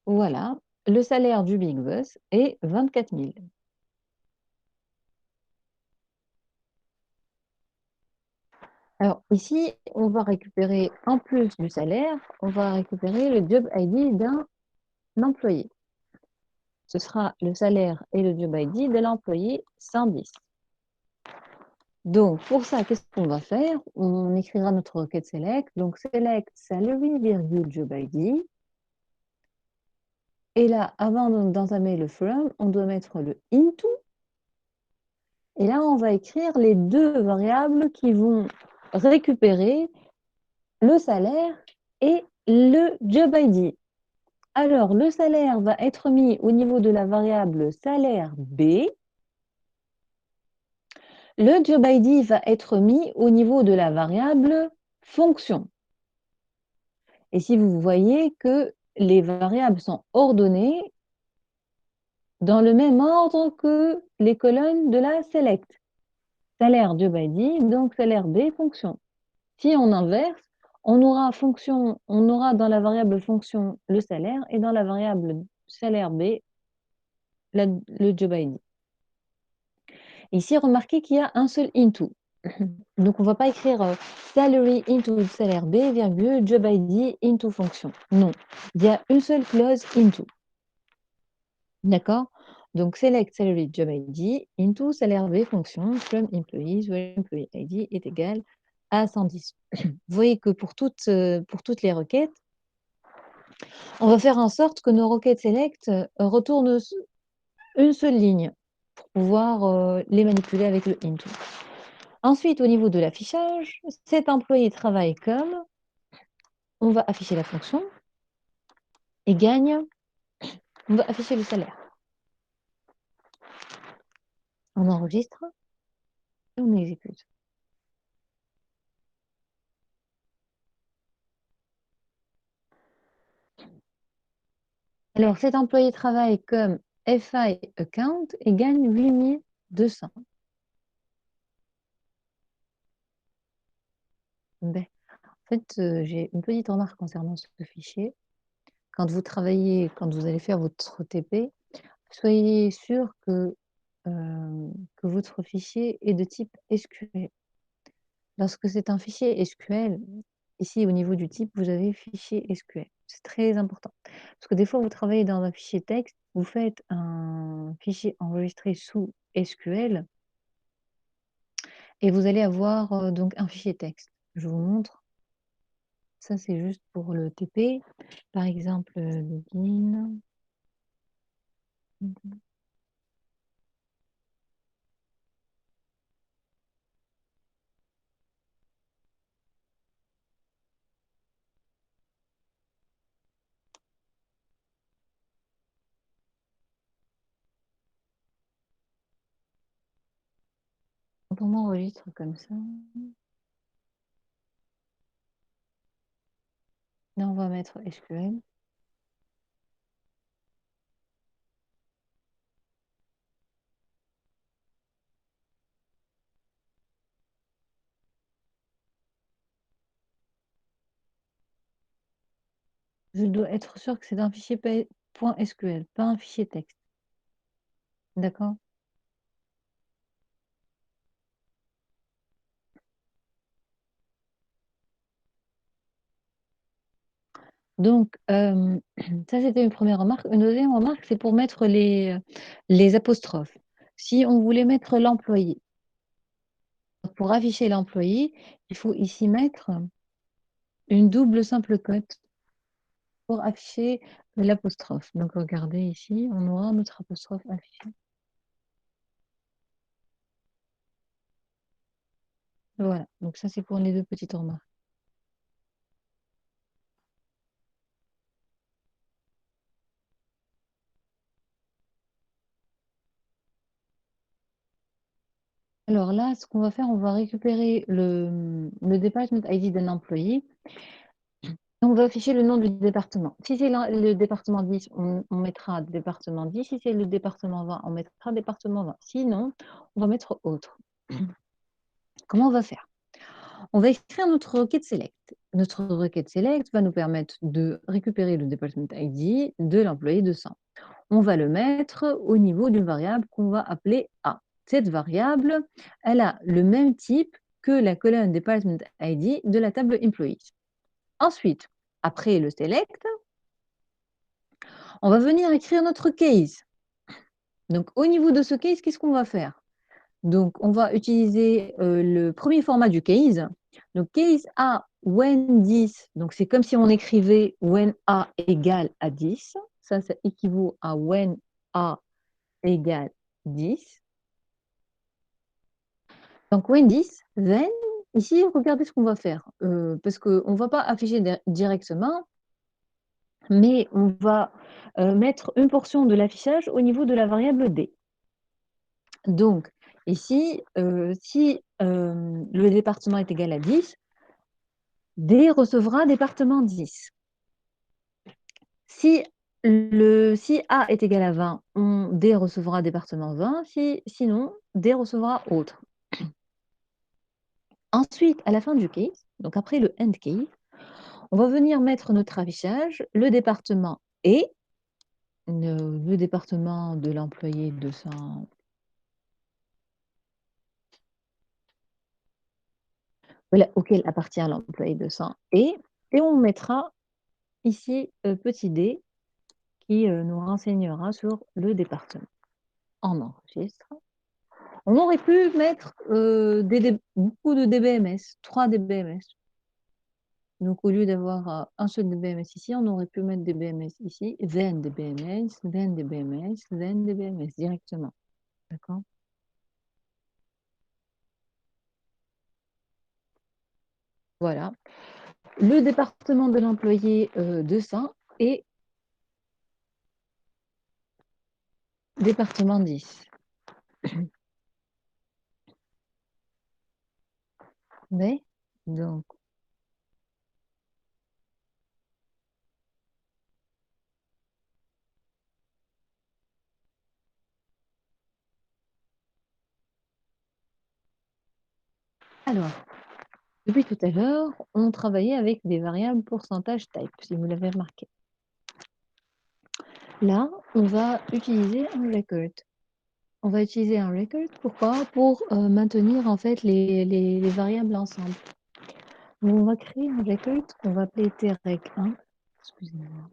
Voilà, le salaire du Big Boss est 24 000. Alors ici, on va récupérer, en plus du salaire, on va récupérer le job ID d'un employé. Ce sera le salaire et le job ID de l'employé 110. Donc, pour ça, qu'est-ce qu'on va faire? On écrira notre requête select. Donc, select salary, virgule, job ID. Et là, avant d'entamer le from, on doit mettre le into. Et là, on va écrire les deux variables qui vont récupérer le salaire et le job ID. Alors, le salaire va être mis au niveau de la variable salaire B. Le job ID va être mis au niveau de la variable fonction. Et vous voyez que les variables sont ordonnées dans le même ordre que les colonnes de la select. Salaire job ID, donc salaire B, fonction. Si on inverse, on aura dans la variable fonction le salaire et dans la variable salaire B, le job ID. Ici, remarquez qu'il y a un seul into. Donc, on ne va pas écrire salary into salaire B, virgule, job ID into fonction. Non, il y a une seule clause into. D'accord? Donc, select salary job ID into salaire B fonction from employees where employee ID est égal à 110. Vous voyez que pour toutes les requêtes, on va faire en sorte que nos requêtes select retournent une seule ligne pour pouvoir les manipuler avec le into. Ensuite, au niveau de l'affichage, cet employé travaille comme, on va afficher la fonction, et gagne, on va afficher le salaire. On enregistre et on exécute. Alors, cet employé travaille comme FI account et gagne 8200. Ben, en fait, j'ai une petite remarque concernant ce fichier. Quand vous allez faire votre TP, soyez sûr que votre fichier est de type SQL. Lorsque c'est un fichier SQL, ici, au niveau du type, vous avez fichier SQL. C'est très important. Parce que des fois, vous travaillez dans un fichier texte, vous faites un fichier enregistré sous SQL et vous allez avoir, donc un fichier texte. Je vous montre. Ça, c'est juste pour le TP. Par exemple, login. Mmh. Quand on enregistre comme ça, là, on va mettre SQL. Je dois être sûre que c'est un fichier .SQL, pas un fichier texte. D'accord? Donc, ça, c'était une première remarque. Une deuxième remarque, c'est pour mettre les apostrophes. Si on voulait mettre l'employé, pour afficher l'employé, il faut ici mettre une double simple cote pour afficher l'apostrophe. Donc regardez ici, on aura notre apostrophe affichée. Voilà, donc ça, c'est pour les 2 petites remarques. Alors là, ce qu'on va faire, on va récupérer le department ID d'un employé. On va afficher le nom du département. Si c'est le département 10, on mettra département 10. Si c'est le département 20, on mettra département 20. Sinon, on va mettre autre. Comment on va faire? On va écrire notre requête select. Notre requête select va nous permettre de récupérer le department ID de l'employé 200. On va le mettre au niveau d'une variable qu'on va appeler A. Cette variable, elle a le même type que la colonne department ID de la table employees. Ensuite, après le select, on va venir écrire notre case. Donc, au niveau de ce case, qu'est-ce qu'on va faire? Donc, on va utiliser le premier format du case. Donc, case A when 10. Donc, c'est comme si on écrivait when A égale à 10. Ça équivaut à when A égale 10. Donc, when 10, then, ici, regardez ce qu'on va faire. Parce qu'on ne va pas afficher directement, mais on va mettre une portion de l'affichage au niveau de la variable D. Donc, ici, si le département est égal à 10, D recevra département 10. Si A est égal à 20, D recevra département 20. Sinon, D recevra autre. Ensuite, à la fin du case, donc après le end case, on va venir mettre notre affichage, le département et le département de l'employé 200. Voilà, auquel appartient l'employé 200 et on mettra ici petit d qui nous renseignera sur le département. On enregistre. On aurait pu mettre beaucoup de DBMS, 3 DBMS. Donc au lieu d'avoir un seul DBMS ici, on aurait pu mettre DBMS ici, then DBMS, then DBMS, then DBMS directement. D'accord? Voilà. Le département de l'employé 200 et département 10. Mais, donc, alors, depuis tout à l'heure, on travaillait avec des variables pourcentage type, si vous l'avez remarqué. Là, on va utiliser un record. On va utiliser un record, pourquoi? Pour maintenir en fait les variables ensemble. on va créer un record qu'on va appeler trec1. Excusez-moi.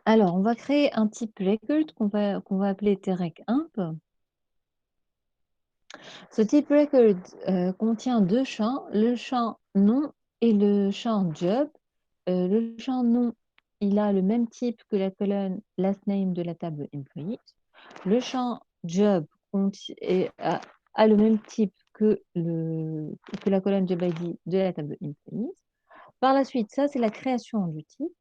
Alors, on va créer un type record qu'on va appeler trec1. Ce type record contient deux champs, le champ nom et le champ job. Le champ nom, il a le même type que la colonne last name de la table employee. Le champ job a le même type que la colonne job ID de la table employee. Par la suite, ça c'est la création du type.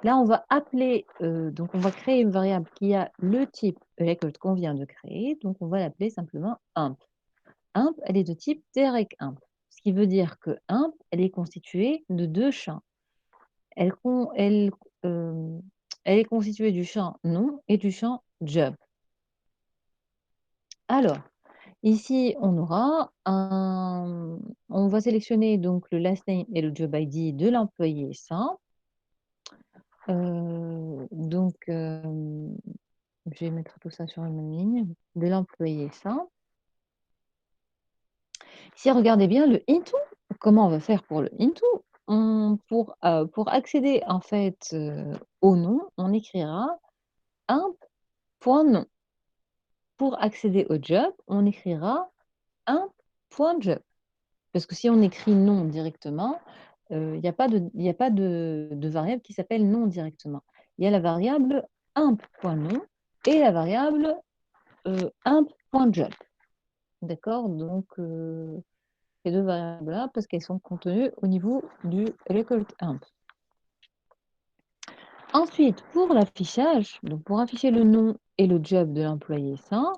Là, on va appeler, donc on va créer une variable qui a le type record qu'on vient de créer, donc on va l'appeler simplement imp. Imp, elle est de type trec1, ce qui veut dire que imp, elle est constituée de deux champs. Elle, euh, elle est constituée du champ nom et du champ job. Alors, ici, on va sélectionner donc le last name et le job ID de l'employé 100. Donc, je vais mettre tout ça sur une même ligne, de l'employé 100. Si regardez bien le into, comment on va faire pour le into? Pour accéder en fait au nom, on écrira imp.nom. Pour accéder au job, on écrira imp.job. Parce que si on écrit nom directement, il n'y a pas de variable qui s'appelle nom directement. Il y a la variable imp.nom et la variable imp.job. D'accord? Donc, ces deux variables-là, parce qu'elles sont contenues au niveau du record imp. Ensuite, pour l'affichage, donc pour afficher le nom et le job de l'employé 100,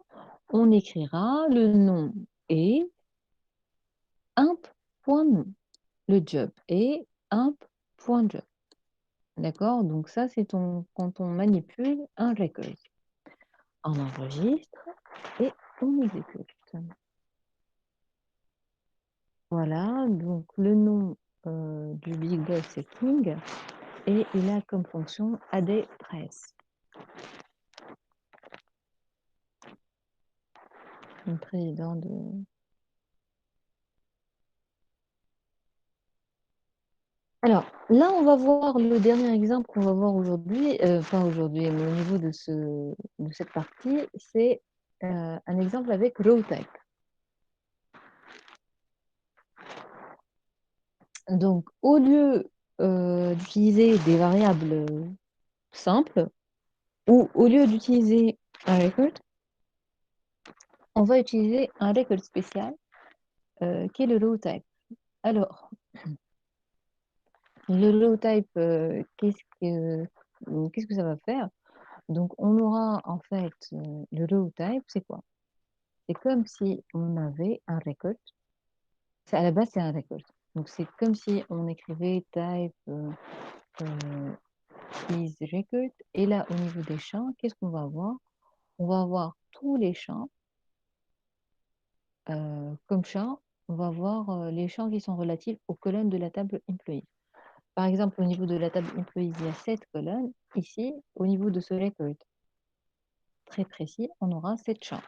on écrira le nom et imp.nom. Le job et imp.job. D'accord? Donc ça, c'est quand on manipule un record. On enregistre et on exécute. Voilà, donc le nom du big boss c'est King et il a comme fonction addPress. Le président de... Alors, là, on va voir le dernier exemple qu'on va voir aujourd'hui, pas aujourd'hui, mais au niveau de cette partie, c'est un exemple avec RowType. Donc, au lieu d'utiliser des variables simples, ou au lieu d'utiliser un record, on va utiliser un record spécial qui est le RowType. Alors, le RowType, qu'est-ce que ça va faire? Donc, on aura en fait le RowType, c'est quoi? C'est comme si on avait un record. À la base, c'est un record. Donc, c'est comme si on écrivait type is record. Et là, au niveau des champs, qu'est-ce qu'on va avoir? On va avoir tous les champs. Comme champ, on va avoir les champs qui sont relatifs aux colonnes de la table employee. Par exemple, au niveau de la table employee, il y a 7 colonnes. Ici, au niveau de ce record très précis, on aura 7 champs.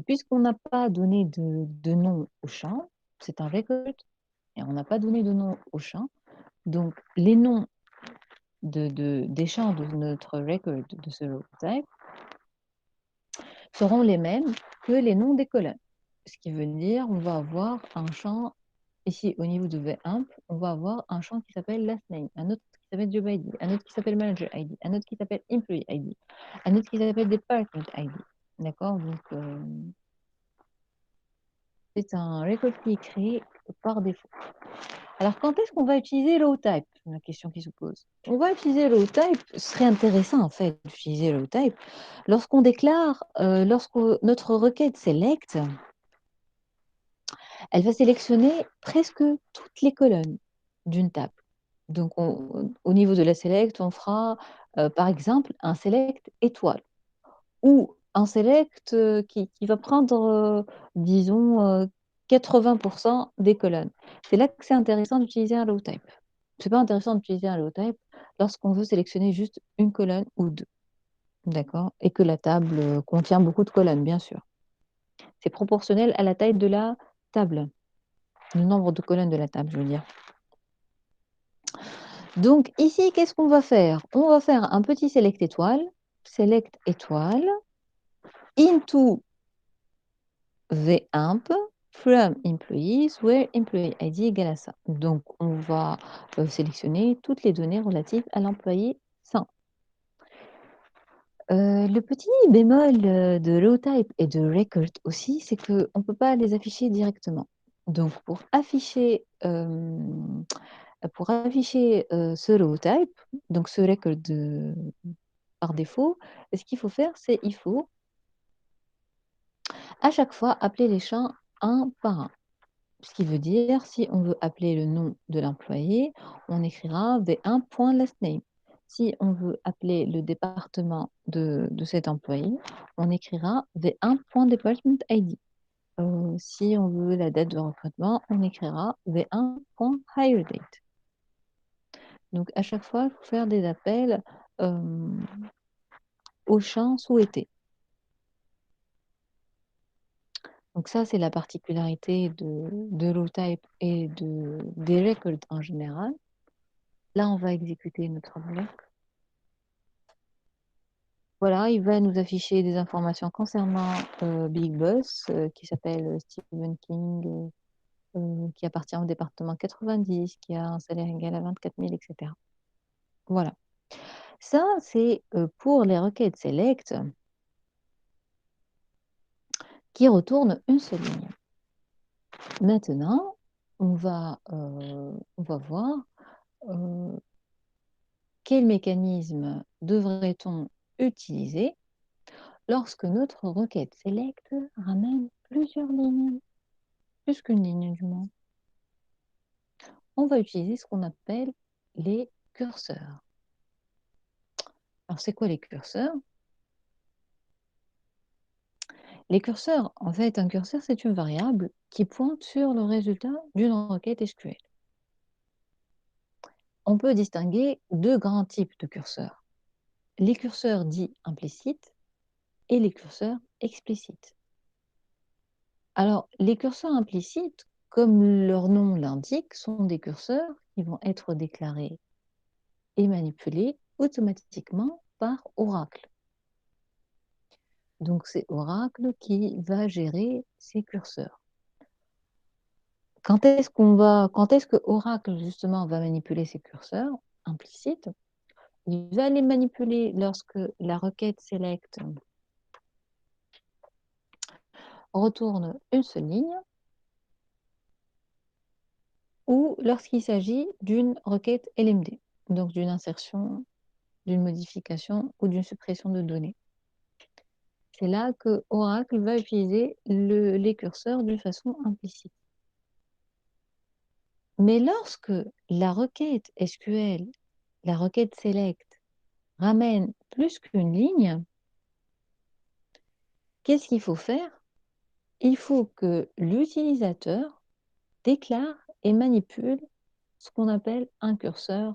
Puisqu'on n'a pas donné de nom au champ, c'est un record, et on n'a pas donné de nom au champ, donc les noms des champs de notre record de ce type seront les mêmes que les noms des colonnes. Ce qui veut dire on va avoir un champ, ici au niveau de vimp, on va avoir un champ qui s'appelle last name, un autre qui s'appelle job ID, un autre qui s'appelle manager ID, un autre qui s'appelle employee ID, un autre qui s'appelle department ID. D'accord? Donc, c'est un record qui est créé par défaut. Alors, quand est-ce qu'on va utiliser RowType? C'est la question qui se pose. On va utiliser RowType, ce serait intéressant en fait d'utiliser RowType lorsqu'on déclare, lorsque notre requête select, elle va sélectionner presque toutes les colonnes d'une table. Donc, au niveau de la select, on fera par exemple un select étoile ou un select qui va prendre, disons, 80% des colonnes. C'est là que c'est intéressant d'utiliser un RowType. C'est pas intéressant d'utiliser un low type lorsqu'on veut sélectionner juste une colonne ou deux. D'accord? Et que la table contient beaucoup de colonnes, bien sûr. C'est proportionnel à la taille de la table, le nombre de colonnes de la table, je veux dire. Donc ici, qu'est-ce qu'on va faire? On va faire un petit select étoile into vamp from employees where employee ID égale à ça. Donc on va sélectionner toutes les données relatives à l'employé 100. Le petit bémol de low type et de record aussi, c'est qu'on ne peut pas les afficher directement. Donc pour afficher ce low type, donc ce record par défaut, ce qu'il faut faire, c'est il faut à chaque fois appeler les champs un par un. Ce qui veut dire, si on veut appeler le nom de l'employé, on écrira v1.lastname. Si on veut appeler le département de cet employé, on écrira v1.departmentID. Si on veut la date de recrutement, on écrira v1.hiredate. Donc à chaque fois, il faut faire des appels au champ souhaité. Donc ça, c'est la particularité de LowType et des records en général. Là, on va exécuter notre bloc. Voilà, il va nous afficher des informations concernant Big Boss, qui s'appelle Stephen King, qui appartient au département 90, qui a un salaire égal à 24 000, etc. Voilà. Ça, c'est pour les requêtes select qui retournent une seule ligne. Maintenant, on va voir quel mécanisme devrait-on utiliser lorsque notre requête select ramène plusieurs lignes, plus qu'une ligne du moins. On va utiliser ce qu'on appelle les curseurs. Alors, c'est quoi les curseurs? Les curseurs, en fait, un curseur, c'est une variable qui pointe sur le résultat d'une requête SQL. On peut distinguer deux grands types de curseurs. Les curseurs dits implicites et les curseurs explicites. Alors, les curseurs implicites, comme leur nom l'indique, sont des curseurs qui vont être déclarés et manipulés automatiquement par Oracle. Donc, c'est Oracle qui va gérer ces curseurs. Quand est-ce que Oracle, justement, va manipuler ces curseurs implicites? Il va les manipuler lorsque la requête select retourne une seule ligne ou lorsqu'il s'agit d'une requête LMD, donc d'une insertion, d'une modification ou d'une suppression de données. C'est là que Oracle va utiliser les curseurs de façon implicite. Mais lorsque la requête SQL, la requête select, ramène plus qu'une ligne, qu'est-ce qu'il faut faire? Il faut que l'utilisateur déclare et manipule ce qu'on appelle un curseur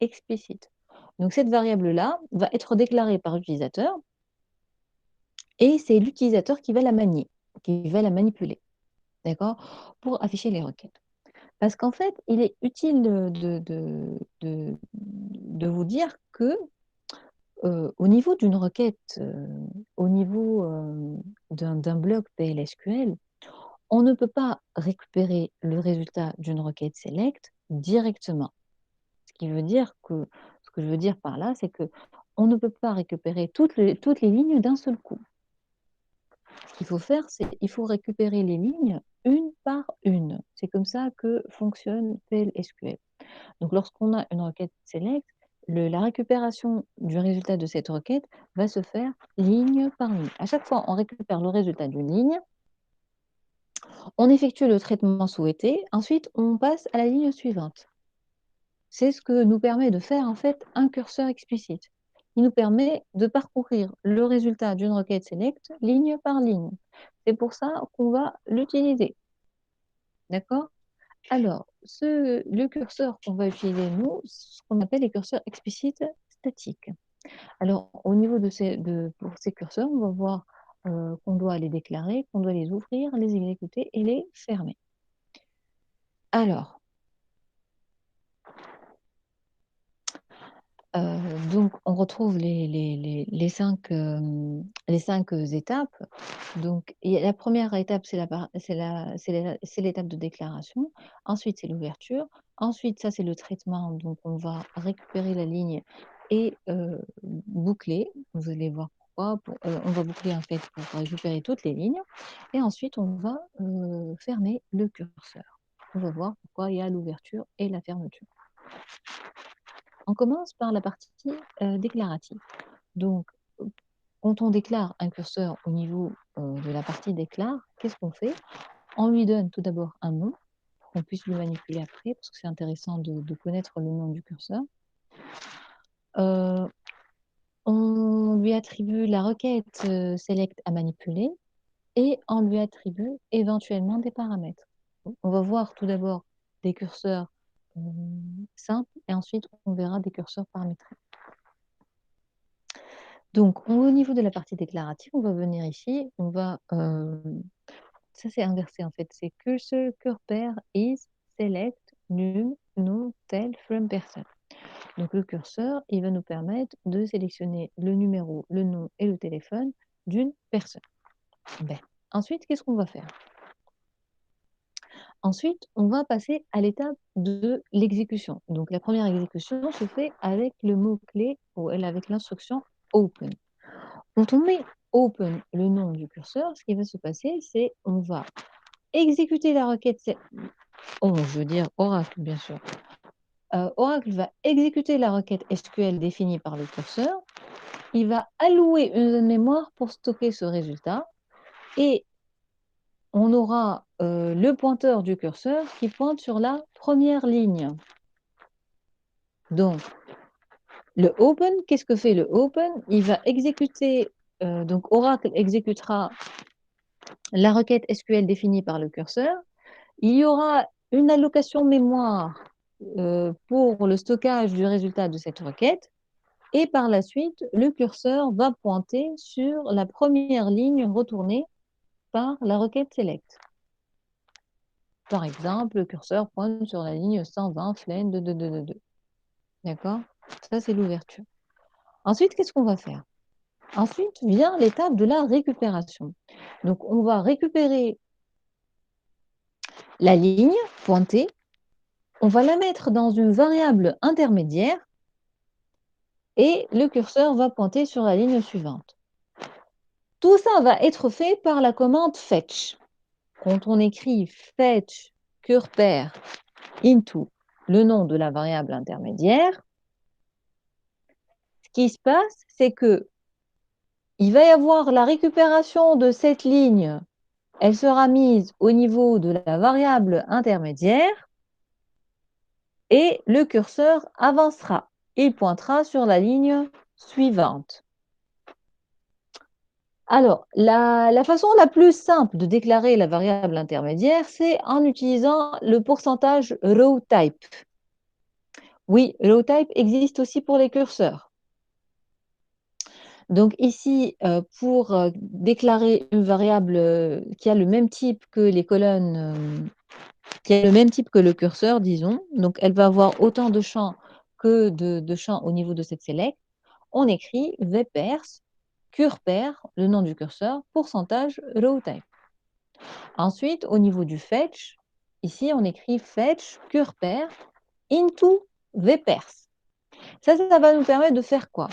explicite. Donc cette variable-là va être déclarée par l'utilisateur et c'est l'utilisateur qui va la manier, qui va la manipuler, d'accord, pour afficher les requêtes. Parce qu'en fait, il est utile de vous dire que au niveau d'une requête, au niveau d'un bloc PLSQL, on ne peut pas récupérer le résultat d'une requête select directement. Ce qui veut dire que, ce que je veux dire par là, c'est que on ne peut pas récupérer toutes les lignes d'un seul coup. Ce qu'il faut faire, c'est il faut récupérer les lignes une par une. C'est comme ça que fonctionne PLSQL. Donc, lorsqu'on a une requête select, la récupération du résultat de cette requête va se faire ligne par ligne. À chaque fois, on récupère le résultat d'une ligne, on effectue le traitement souhaité, ensuite on passe à la ligne suivante. C'est ce que nous permet de faire en fait un curseur explicite. Il nous permet de parcourir le résultat d'une requête select ligne par ligne. C'est pour ça qu'on va l'utiliser. D'accord? Alors, le curseur qu'on va utiliser nous, ce qu'on appelle les curseurs explicites statiques. Alors, au niveau pour ces curseurs, on va voir, qu'on doit les déclarer, qu'on doit les ouvrir, les exécuter et les fermer. Alors, donc on retrouve les 5 étapes. Donc il y a la première étape, c'est l'étape de déclaration. Ensuite, c'est l'ouverture. Ensuite, ça, c'est le traitement, donc on va récupérer la ligne et boucler. Vous allez voir pourquoi. On va boucler, en fait, pour récupérer toutes les lignes et ensuite on va, fermer le curseur. On va voir pourquoi il y a l'ouverture et la fermeture. On commence par la partie, déclarative. Donc, quand on déclare un curseur au niveau, de la partie déclare, qu'est-ce qu'on fait? On lui donne tout d'abord un nom, pour qu'on puisse le manipuler après, parce que c'est intéressant de connaître le nom du curseur. Heu, on lui attribue la requête, select à manipuler et on lui attribue éventuellement des paramètres. On va voir tout d'abord des curseurs, simples et ensuite on verra des curseurs paramétrés. Donc, au niveau de la partie déclarative, on va venir ici, on va, ça c'est inversé en fait, c'est cursor curpair is select num nom tel from person. Donc le curseur, il va nous permettre de sélectionner le numéro, le nom et le téléphone d'une personne. Ben, ensuite, qu'est-ce qu'on va faire? Ensuite, on va passer à l'étape de l'exécution. Donc la première exécution se fait avec le mot-clé ou avec l'instruction open. Quand on met open le nom du curseur, ce qui va se passer, c'est on va exécuter la requête, je veux dire Oracle bien sûr. Oracle va exécuter la requête SQL définie par le curseur. Il va allouer une zone mémoire pour stocker ce résultat et on aura le pointeur du curseur qui pointe sur la première ligne. Donc, le open, qu'est-ce que fait le open? Il va exécuter, donc Oracle exécutera la requête SQL définie par le curseur. Il y aura une allocation mémoire pour le stockage du résultat de cette requête. Et par la suite, le curseur va pointer sur la première ligne retournée par la requête select. Par exemple, le curseur pointe sur la ligne 120 flen 2222. D'accord? Ça, c'est l'ouverture. Ensuite, qu'est-ce qu'on va faire? Ensuite vient l'étape de la récupération. Donc, on va récupérer la ligne pointée, on va la mettre dans une variable intermédiaire et le curseur va pointer sur la ligne suivante. Tout ça va être fait par la commande fetch. Quand on écrit fetch curpair into le nom de la variable intermédiaire, ce qui se passe, c'est que il va y avoir la récupération de cette ligne. Elle sera mise au niveau de la variable intermédiaire et le curseur avancera. Il pointera sur la ligne suivante. Alors, la façon la plus simple de déclarer la variable intermédiaire, c'est en utilisant le pourcentage row type. Oui, row type existe aussi pour les curseurs. Donc ici, pour déclarer une variable qui a le même type que les colonnes, qui a le même type que le curseur, disons, donc elle va avoir autant de champs que de champs au niveau de cette select, on écrit vpers curpair, le nom du curseur, pourcentage row type. Ensuite, au niveau du fetch, ici on écrit fetch curpair into vpers. Ça va nous permettre de faire quoi?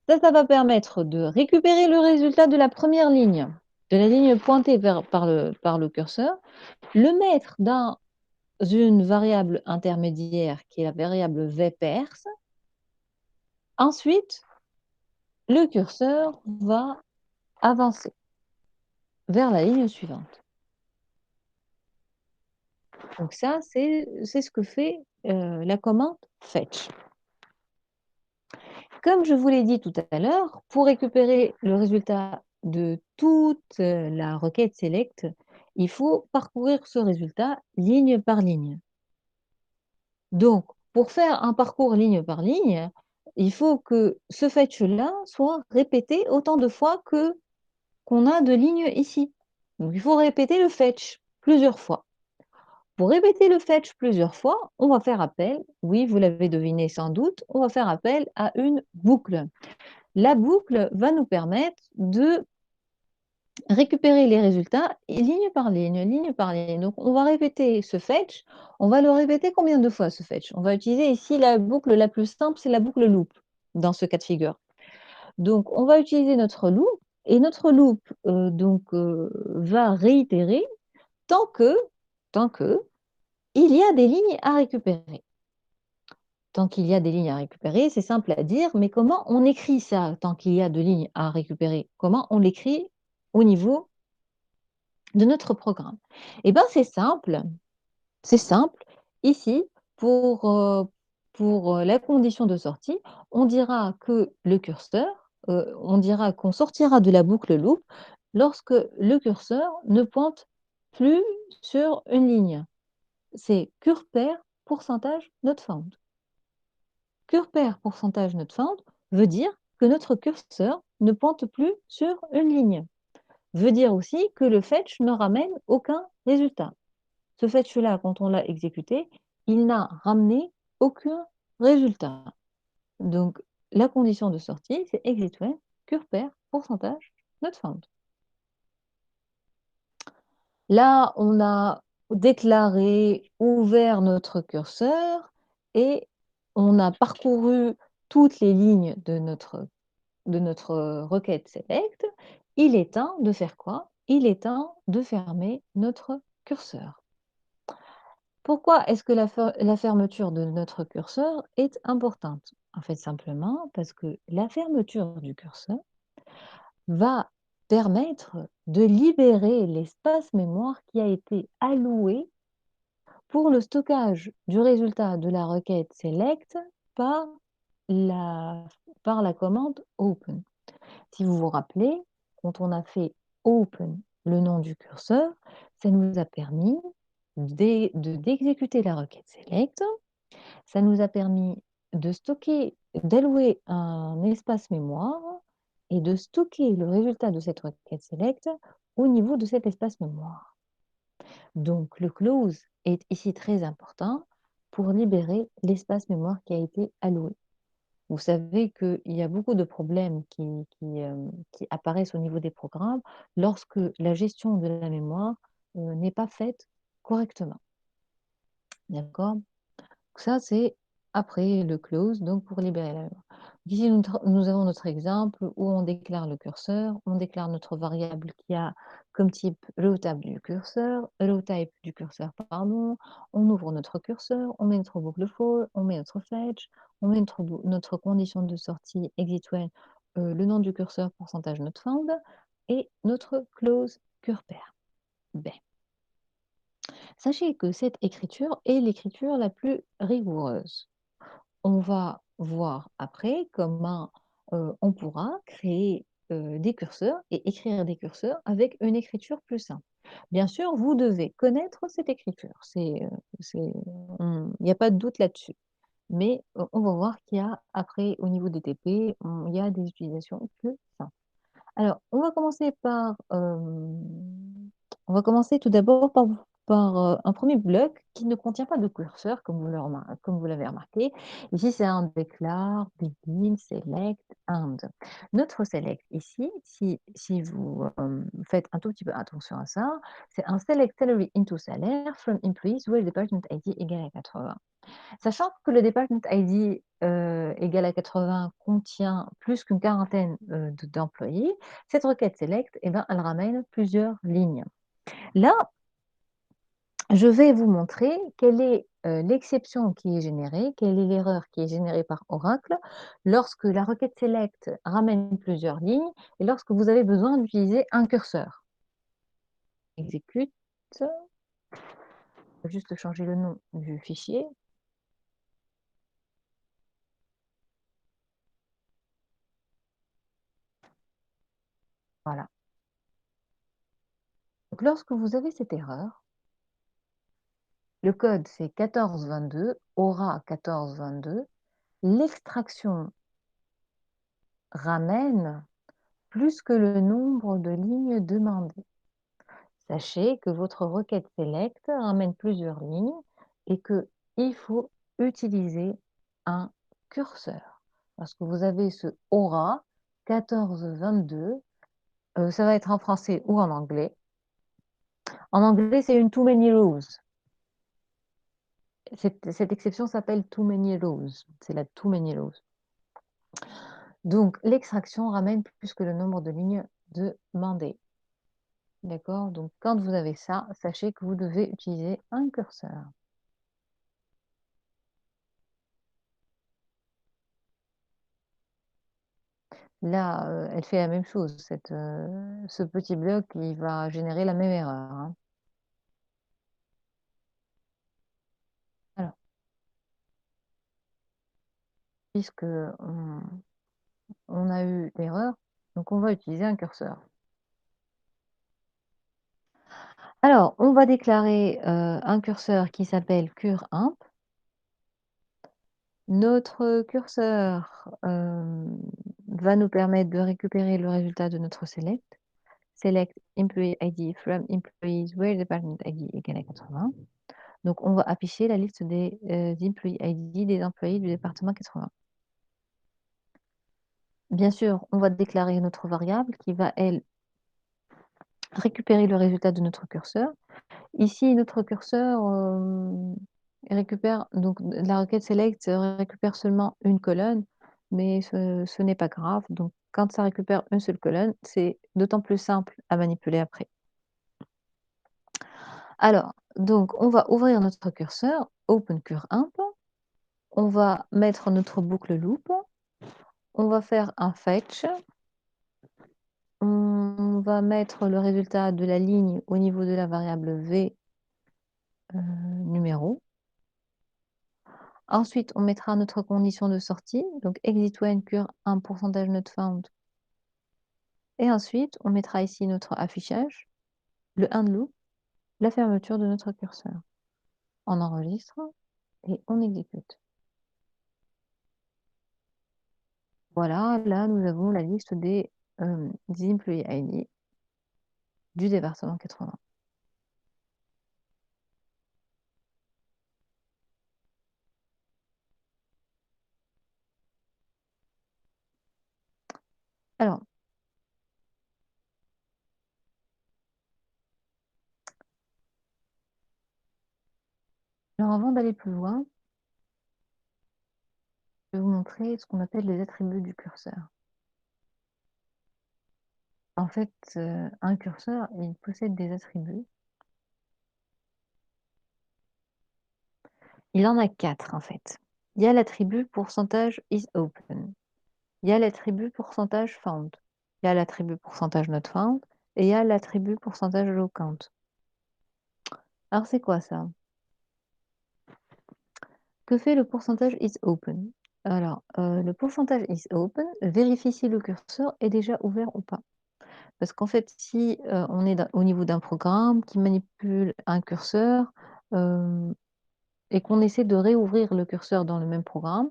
Ça va permettre de récupérer le résultat de la première ligne, de la ligne pointée par le curseur, le mettre dans une variable intermédiaire qui est la variable vpers. Ensuite, le curseur va avancer vers la ligne suivante. Donc ça, c'est ce que fait la commande fetch. Comme je vous l'ai dit tout à l'heure, pour récupérer le résultat de toute la requête select, il faut parcourir ce résultat ligne par ligne. Donc, pour faire un parcours ligne par ligne, il faut que ce fetch-là soit répété autant de fois que qu'on a de lignes ici. Donc, il faut répéter le fetch plusieurs fois. Pour répéter le fetch plusieurs fois, on va faire appel, oui, vous l'avez deviné sans doute, on va faire appel à une boucle. La boucle va nous permettre de récupérer les résultats ligne par ligne, ligne par ligne. Donc, on va répéter ce fetch. On va le répéter combien de fois ce fetch? On va utiliser ici la boucle la plus simple, c'est la boucle loop dans ce cas de figure. Donc, on va utiliser notre loop et notre loop va réitérer tant que, tant que il y a des lignes à récupérer. Tant qu'il y a des lignes à récupérer, c'est simple à dire, mais comment on écrit ça tant qu'il y a de lignes à récupérer? Comment on l'écrit au niveau de notre programme? Eh bien, c'est simple. C'est simple. Ici, pour la condition de sortie, on dira que le curseur, on dira qu'on sortira de la boucle loop lorsque le curseur ne pointe plus sur une ligne. C'est curpair pourcentage not found. Curpair pourcentage not found veut dire que notre curseur ne pointe plus sur une ligne. Veut dire aussi que le fetch ne ramène aucun résultat. Ce fetch-là, quand on l'a exécuté, il n'a ramené aucun résultat. Donc, la condition de sortie, c'est exit when, curpair, pourcentage, not found. Là, on a déclaré, ouvert notre curseur et on a parcouru toutes les lignes de notre requête select. Il est temps de faire quoi? Il est temps de fermer notre curseur. Pourquoi est-ce que la fermeture de notre curseur est importante? En fait, simplement parce que la fermeture du curseur va permettre de libérer l'espace mémoire qui a été alloué pour le stockage du résultat de la requête select par la, par la commande open. Si vous vous rappelez, quand on a fait open le nom du curseur, ça nous a permis d'exécuter la requête select. Ça nous a permis de stocker, d'allouer un espace mémoire et de stocker le résultat de cette requête select au niveau de cet espace mémoire. Donc, le close est ici très important pour libérer l'espace mémoire qui a été alloué. Vous savez qu'il y a beaucoup de problèmes qui apparaissent au niveau des programmes lorsque la gestion de la mémoire n'est pas faite correctement. D'accord? Ça, c'est après le close, donc pour libérer la mémoire. Ici, nous avons notre exemple où on déclare le curseur, on déclare notre variable qui a comme type row type du curseur, pardon. On ouvre notre curseur, on met notre boucle for, on met notre fetch, on met notre condition de sortie exit when, le nom du curseur, pourcentage not found, et notre close curpair. Ben. Sachez que cette écriture est l'écriture la plus rigoureuse. On va voir après comment on pourra créer des curseurs et écrire des curseurs avec une écriture plus simple. Bien sûr, vous devez connaître cette écriture. Il n'y a pas de doute là-dessus. Mais on va voir qu'il y a après, au niveau des TP, il y a des utilisations plus simples. Alors, on va commencer tout d'abord par un premier bloc qui ne contient pas de curseur, comme vous l'avez remarqué. Ici, c'est un déclare, begin, select, end. Notre select ici, si vous faites un tout petit peu attention à ça, c'est un select salary into salaire from employees where department ID égale à 80. Sachant que le department ID égal à 80 contient plus qu'une quarantaine d'employés, cette requête select, eh ben, elle ramène plusieurs lignes. Là, je vais vous montrer quelle est l'exception qui est générée, quelle est l'erreur qui est générée par Oracle lorsque la requête select ramène plusieurs lignes et lorsque vous avez besoin d'utiliser un curseur. Exécute. Je vais juste changer le nom du fichier. Voilà. Donc, lorsque vous avez cette erreur, Le code, c'est 1422, aura 1422. L'extraction ramène plus que le nombre de lignes demandées. Sachez que votre requête select ramène plusieurs lignes et qu'il faut utiliser un curseur. Parce que vous avez ce aura 1422, ça va être en français ou en anglais. En anglais, c'est une too many rows. Cette exception s'appelle too many rows. C'est la too many rows. Donc, l'extraction ramène plus que le nombre de lignes demandées. D'accord? Donc, quand vous avez ça, sachez que vous devez utiliser un curseur. Là, elle fait la même chose. Ce petit bloc, il va générer la même erreur, hein. Alors, puisque on a eu l'erreur, donc on va utiliser un curseur. Alors, on va déclarer un curseur qui s'appelle curImp. Notre curseur va nous permettre de récupérer le résultat de notre select. Select employee ID from employees where department ID égale à 80. Donc, on va afficher la liste des employee ID des employés du département 80. Bien sûr, on va déclarer notre variable qui va, elle, récupérer le résultat de notre curseur. Ici, notre curseur récupère, donc la requête select récupère seulement une colonne, mais ce n'est pas grave. Donc, quand ça récupère une seule colonne, c'est d'autant plus simple à manipuler après. Alors, donc, on va ouvrir notre curseur, Open curImp. On va mettre notre boucle loop. On va faire un fetch. On va mettre le résultat de la ligne au niveau de la variable v numéro. Ensuite, on mettra notre condition de sortie, donc exit when cure un pourcentage not found. Et ensuite, on mettra ici notre affichage, le end loop, la fermeture de notre curseur. On enregistre et on exécute. Voilà, là, nous avons la liste des employee ID du département 80. Alors, avant d'aller plus loin, je vais vous montrer ce qu'on appelle les attributs du curseur. En fait, un curseur, il possède des attributs. Il en a 4 en fait. Il y a l'attribut pourcentage is open. Il y a l'attribut pourcentage found. Il y a l'attribut pourcentage not found et il y a l'attribut pourcentage low count. Alors c'est quoi ça? Que fait le pourcentage is open? Alors, le pourcentage is open vérifie si le curseur est déjà ouvert ou pas. Parce qu'en fait, si on est au niveau d'un programme qui manipule un curseur et qu'on essaie de réouvrir le curseur dans le même programme,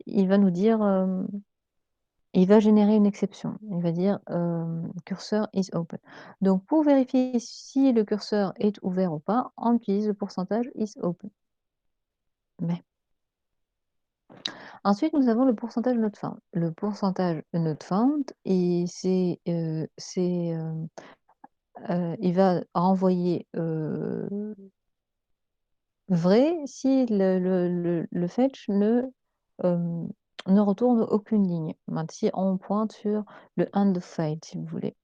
il va nous dire, il va générer une exception. Il va dire cursor is open. Donc, pour vérifier si le curseur est ouvert ou pas, on utilise le pourcentage is open. Mais ensuite, nous avons le pourcentage not found. Le pourcentage not found, et il va renvoyer vrai si le fetch ne retourne aucune ligne. Si on pointe sur le end of file, si vous voulez.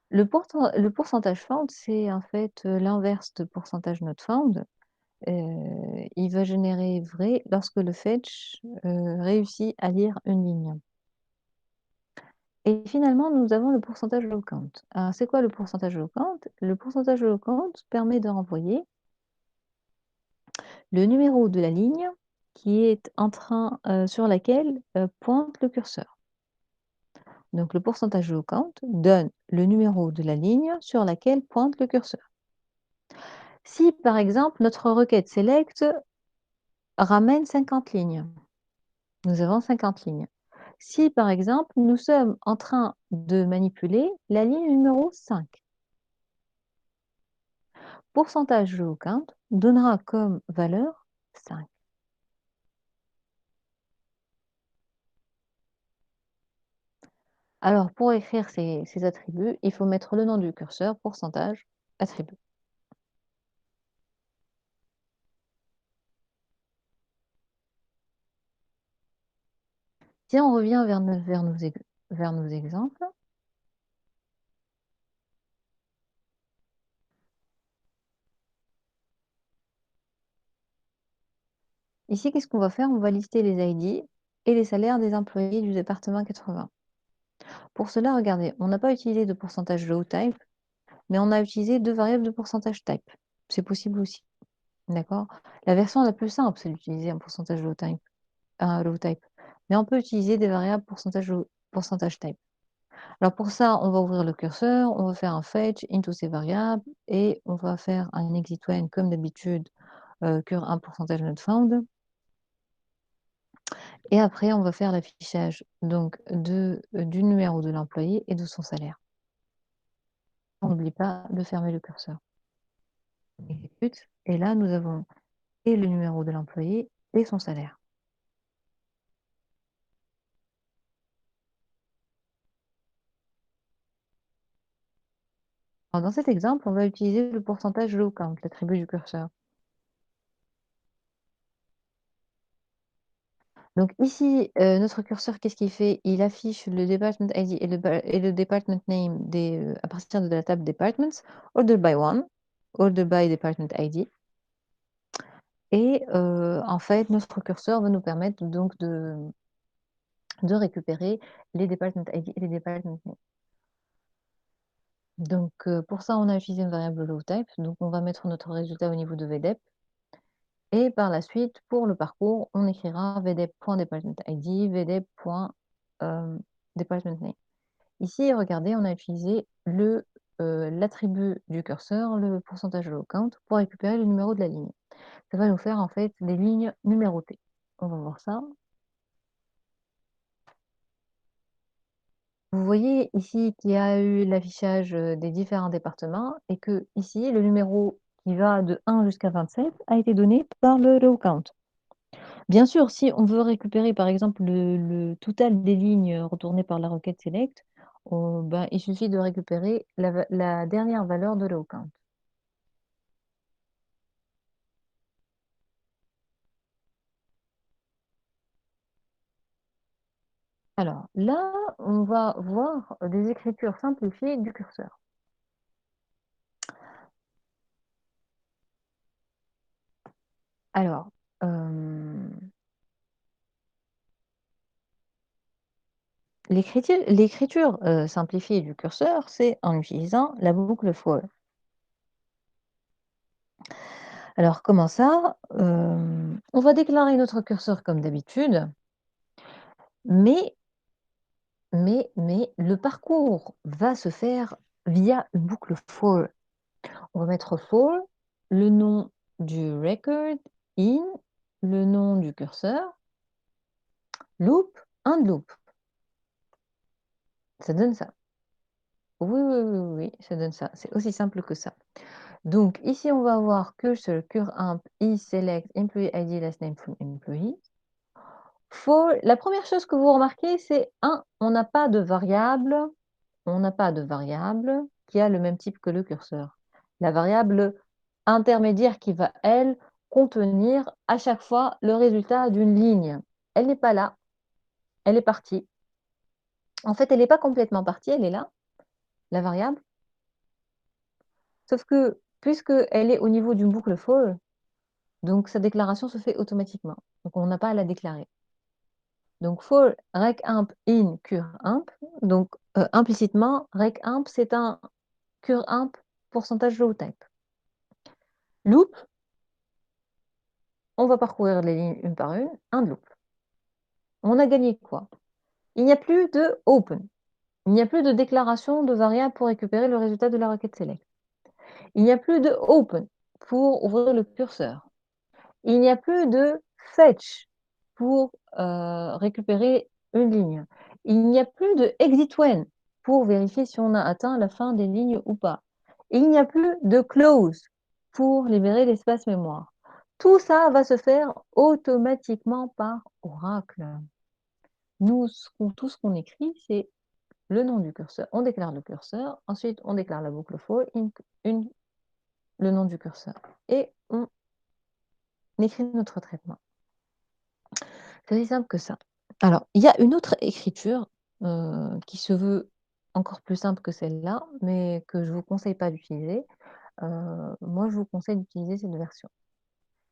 Le pourcentage found, c'est en fait l'inverse de pourcentage not found. Il va générer vrai lorsque le fetch réussit à lire une ligne. Et finalement, nous avons le pourcentage low count. Alors, c'est quoi le pourcentage low count? Le pourcentage low count permet de renvoyer le numéro de la ligne qui est sur laquelle pointe le curseur. Donc, le pourcentage low count donne le numéro de la ligne sur laquelle pointe le curseur. Si par exemple notre requête select ramène 50 lignes, nous avons 50 lignes. Si par exemple nous sommes en train de manipuler la ligne numéro 5, pourcentage low count donnera comme valeur 5. Alors pour écrire ces attributs, il faut mettre le nom du curseur, pourcentage, attribut. Si on revient vers nos exemples, ici qu'est-ce qu'on va faire? On va lister les ID et les salaires des employés du département 80. Pour cela, regardez, on n'a pas utilisé de pourcentage low type, mais on a utilisé deux variables de pourcentage type. C'est possible aussi, d'accord? La version la plus simple, c'est d'utiliser un pourcentage low type, mais on peut utiliser des variables pourcentage type. Alors pour ça, on va ouvrir le curseur, on va faire un fetch into ces variables et on va faire un exit when comme d'habitude, cure un pourcentage not found. Et après, on va faire l'affichage donc du numéro de l'employé et de son salaire. On n'oublie pas de fermer le curseur. Exécute, et là, nous avons et le numéro de l'employé et son salaire. Alors, dans cet exemple, on va utiliser le pourcentage low count, l'attribut du curseur. Donc ici, notre curseur, qu'est-ce qu'il fait? Il affiche le department ID et le department name à partir de la table Departments, order by one, order by department ID. Et en fait, notre curseur va nous permettre donc de récupérer les department ID et les department name. Donc pour ça, on a utilisé une variable low type. Donc on va mettre notre résultat au niveau de VDEP. Et par la suite, pour le parcours, on écrira vdep.departmentID, vdep.departmentName. Ici, regardez, on a utilisé l'attribut du curseur, le pourcentage low count, pour récupérer le numéro de la ligne. Ça va nous faire en fait des lignes numérotées. On va voir ça. Vous voyez ici qu'il y a eu l'affichage des différents départements et que ici, le numéro qui va de 1 jusqu'à 27 a été donné par le low count. Bien sûr, si on veut récupérer par exemple le total des lignes retournées par la requête select, ben, il suffit de récupérer la dernière valeur de low count. Alors là, on va voir des écritures simplifiées du curseur. Alors, l'écriture simplifiée du curseur, c'est en utilisant la boucle for. Alors, comment ça? On va déclarer notre curseur comme d'habitude, mais le parcours va se faire via une boucle for. On va mettre for, le nom du record, in, le nom du curseur, loop, end loop. Ça donne ça. Oui, oui, oui, oui, ça donne ça. C'est aussi simple que ça. Donc ici, on va avoir cursor, cur-imp, select, employee ID, last name from employee. For, la première chose que vous remarquez, c'est on n'a pas de variable qui a le même type que le curseur. La variable intermédiaire qui va, elle, contenir à chaque fois le résultat d'une ligne. Elle n'est pas là, elle est partie. En fait, elle n'est pas complètement partie, elle est là, la variable. Sauf que, puisqu'elle est au niveau d'une boucle for, donc sa déclaration se fait automatiquement. Donc on n'a pas à la déclarer. Donc for recimp in curimp, donc implicitement, recimp c'est un curimp pourcentage low type. Loop, on va parcourir les lignes une par une, un loop. On a gagné quoi? Il n'y a plus de open. Il n'y a plus de déclaration de variable pour récupérer le résultat de la requête select. Il n'y a plus de open. pour ouvrir le curseur. Il n'y a plus de fetch pour récupérer une ligne. Il n'y a plus de exit when pour vérifier si on a atteint la fin des lignes ou pas. Il n'y a plus de close pour libérer l'espace mémoire. Tout ça va se faire automatiquement par Oracle. Nous, tout ce qu'on écrit, c'est le nom du curseur. On déclare le curseur, ensuite on déclare la boucle for, le nom du curseur. Et on écrit notre traitement. C'est aussi simple que ça. Alors, il y a une autre écriture qui se veut encore plus simple que celle-là, mais que je ne vous conseille pas d'utiliser. Moi, je vous conseille d'utiliser cette version.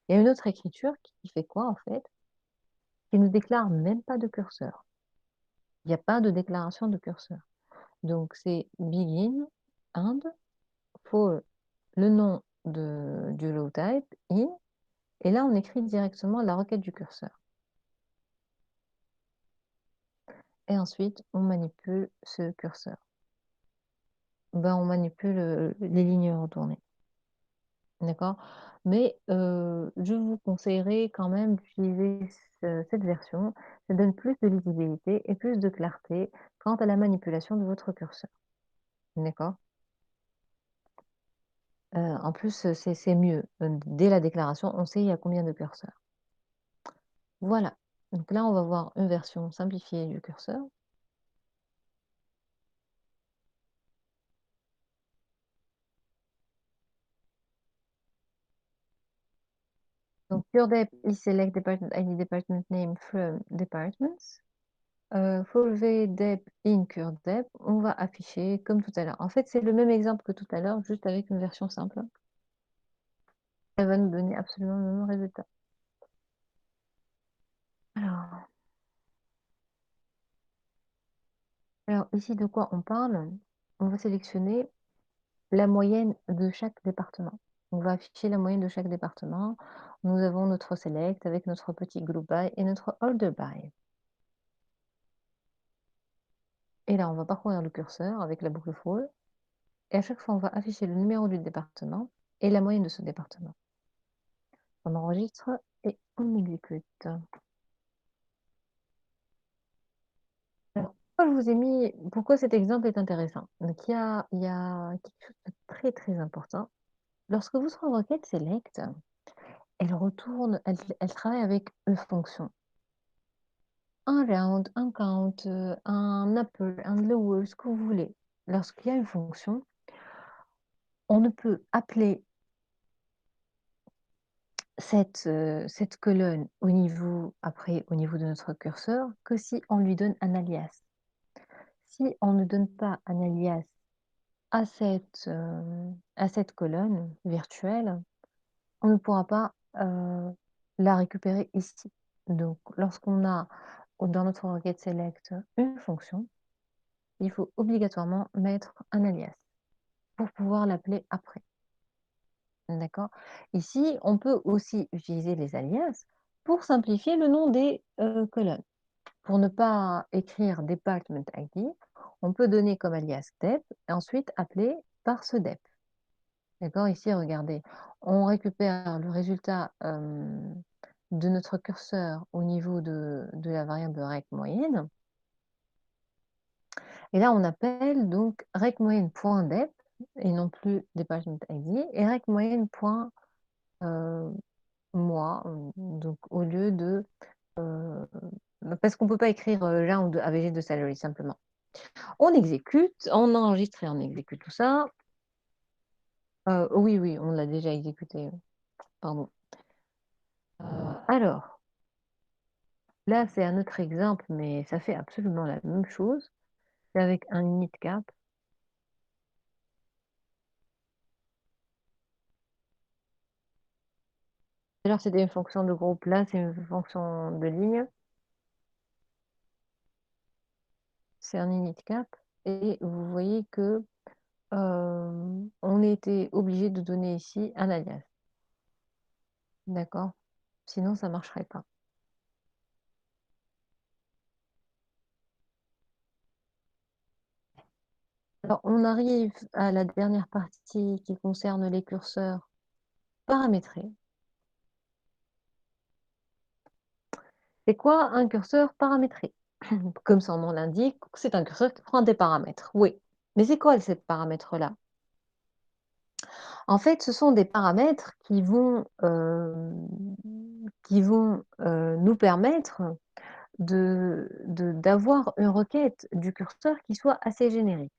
Il y a une autre écriture qui fait quoi, en fait? Qui ne déclare même pas de curseur. Il n'y a pas de déclaration de curseur. Donc, c'est begin and for le nom du low type in, et là, on écrit directement la requête du curseur. Et ensuite, on manipule ce curseur. On manipule les lignes retournées. D'accord? Mais je vous conseillerais quand même d'utiliser cette version. Ça donne plus de lisibilité et plus de clarté quant à la manipulation de votre curseur. D'accord? En plus, c'est mieux. Dès la déclaration, on sait il y a combien de curseurs. Voilà. Donc là, on va voir une version simplifiée du curseur. Donc, your dep, il select department ID, department name from departments. For the dep in cure-dep, on va afficher comme tout à l'heure. En fait, c'est le même exemple que tout à l'heure, juste avec une version simple. Elle va nous donner absolument le même résultat. Alors ici, de quoi on parle? On va sélectionner la moyenne de chaque département. On va afficher la moyenne de chaque département. Nous avons notre select avec notre petit group by et notre order by. Et là, on va parcourir le curseur avec la boucle for. Et à chaque fois, on va afficher le numéro du département et la moyenne de ce département. On enregistre et on exécute. Alors, pourquoi cet exemple est intéressant? Donc, il y a quelque chose de très très important. Lorsque votre requête select, elle travaille avec une fonction. Un round, un count, un upper, un lower, ce que vous voulez. Lorsqu'il y a une fonction, on ne peut appeler cette colonne au niveau de notre curseur que si on lui donne un alias. Si on ne donne pas un alias à cette colonne virtuelle, on ne pourra pas la récupérer ici. Donc, lorsqu'on a dans notre requête select une fonction, il faut obligatoirement mettre un alias pour pouvoir l'appeler après. D'accord? Ici, on peut aussi utiliser les alias pour simplifier le nom des colonnes. Pour ne pas écrire department ID, on peut donner comme alias dep et ensuite appeler par ce dep. D'accord? Ici, regardez, on récupère le résultat de notre curseur au niveau de la variable rec moyenne. Et là, on appelle donc rec moyenne.dep et non plus department ID et rec moyenne.mois, donc au lieu de parce qu'on ne peut pas écrire round AVG de salary simplement. On exécute, on enregistre et on exécute tout ça. Oui, oui, on l'a déjà exécuté. Pardon. Alors, là, c'est un autre exemple, mais ça fait absolument la même chose. C'est avec un init cap. Alors, c'était une fonction de groupe, là, c'est une fonction de ligne. C'est un init cap. Et vous voyez que on était obligé de donner ici un alias. D'accord? Sinon, ça ne marcherait pas. Alors, on arrive à la dernière partie qui concerne les curseurs paramétré. C'est quoi un curseur paramétré? Comme son nom l'indique, c'est un curseur qui prend des paramètres. Oui, mais c'est quoi ces paramètres-là? En fait, ce sont des paramètres qui vont nous permettre d'avoir une requête du curseur qui soit assez générique.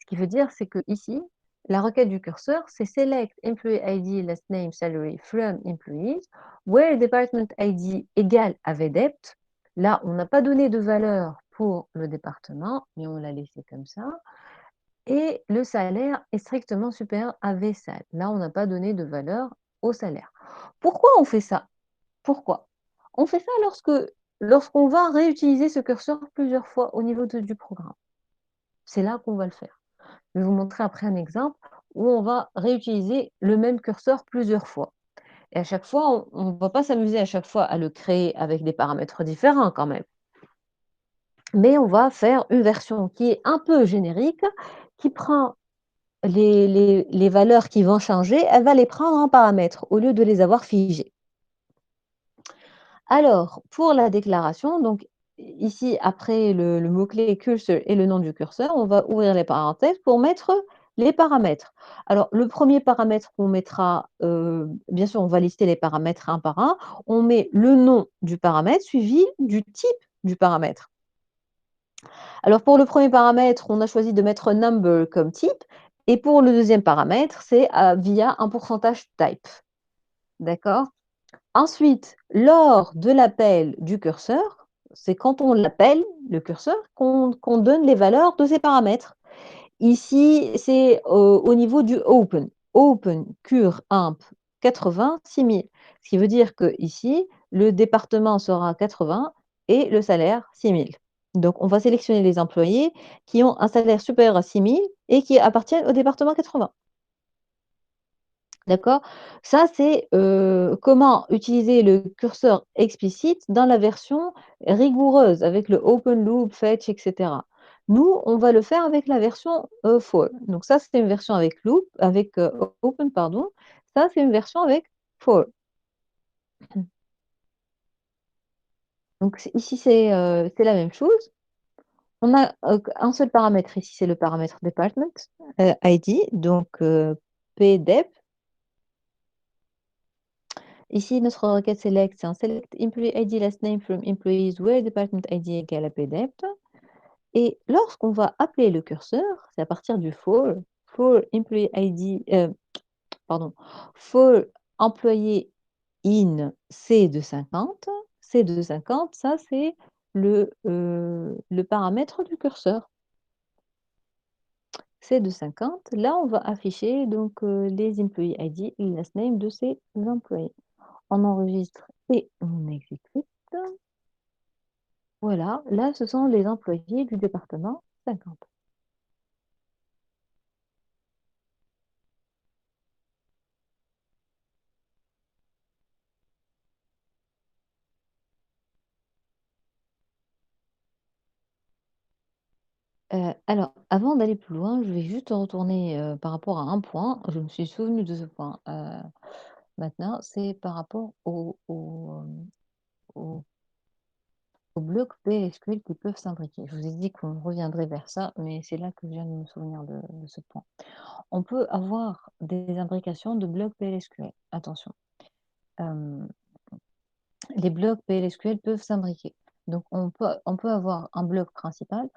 Ce qui veut dire, c'est que ici, la requête du curseur, c'est select employee ID, last name, salary from employees, where department ID égale à VDEPT. Là, on n'a pas donné de valeur pour le département, mais on l'a laissé comme ça. Et le salaire est strictement supérieur à VSAL. Là, on n'a pas donné de valeur au salaire. Pourquoi on fait ça? Pourquoi? On fait ça lorsqu'on va réutiliser ce curseur plusieurs fois au niveau du programme. C'est là qu'on va le faire. Je vais vous montrer après un exemple où on va réutiliser le même curseur plusieurs fois. Et à chaque fois, on ne va pas s'amuser à chaque fois à le créer avec des paramètres différents quand même. Mais on va faire une version qui est un peu générique, qui prend les valeurs qui vont changer, elle va les prendre en paramètres au lieu de les avoir figées. Alors, pour la déclaration, donc ici, après le mot-clé cursor et le nom du curseur, on va ouvrir les parenthèses pour mettre les paramètres. Alors, le premier paramètre qu'on mettra, bien sûr, on va lister les paramètres un par un. On met le nom du paramètre suivi du type du paramètre. Alors, pour le premier paramètre, on a choisi de mettre number comme type. Et pour le deuxième paramètre, c'est via un pourcentage type. D'accord? Ensuite, lors de l'appel du curseur, c'est quand on l'appelle, le curseur, qu'on donne les valeurs de ces paramètres. Ici, c'est au niveau du open. Open cur imp 80 6000. Ce qui veut dire que ici, le département sera 80 et le salaire 6000. Donc, on va sélectionner les employés qui ont un salaire supérieur à 6000 et qui appartiennent au département 80. D'accord? Ça, c'est, comment utiliser le curseur explicite dans la version rigoureuse avec le open loop, fetch, et cetera. Nous, on va le faire avec la version, for. Donc ça, c'est une version avec loop, avec, open, pardon. Ça, c'est une version avec for. Donc ici, c'est la même chose. On a, un seul paramètre ici, c'est le paramètre department, ID, donc, pdep. Ici, notre requête select, c'est un select employee ID last name from employees where department ID égale à pdept. Et lorsqu'on va appeler le curseur, c'est à partir du for employee ID, pardon, for employé in C de 50. C de 50, ça c'est le paramètre du curseur. C de 50, là on va afficher donc les employee ID et last name de ces employés. On enregistre et on exécute. Voilà, là, ce sont les employés du département 50. Alors, avant d'aller plus loin, je vais juste retourner, par rapport à un point. Je me suis souvenue de ce point, maintenant, c'est par rapport aux blocs PSQL qui peuvent s'imbriquer. Je vous ai dit qu'on reviendrait vers ça, mais c'est là que je viens de me souvenir de ce point. On peut avoir des imbrications de blocs PLSQL. Attention. Les blocs PLSQL peuvent s'imbriquer. Donc, on peut avoir un bloc principal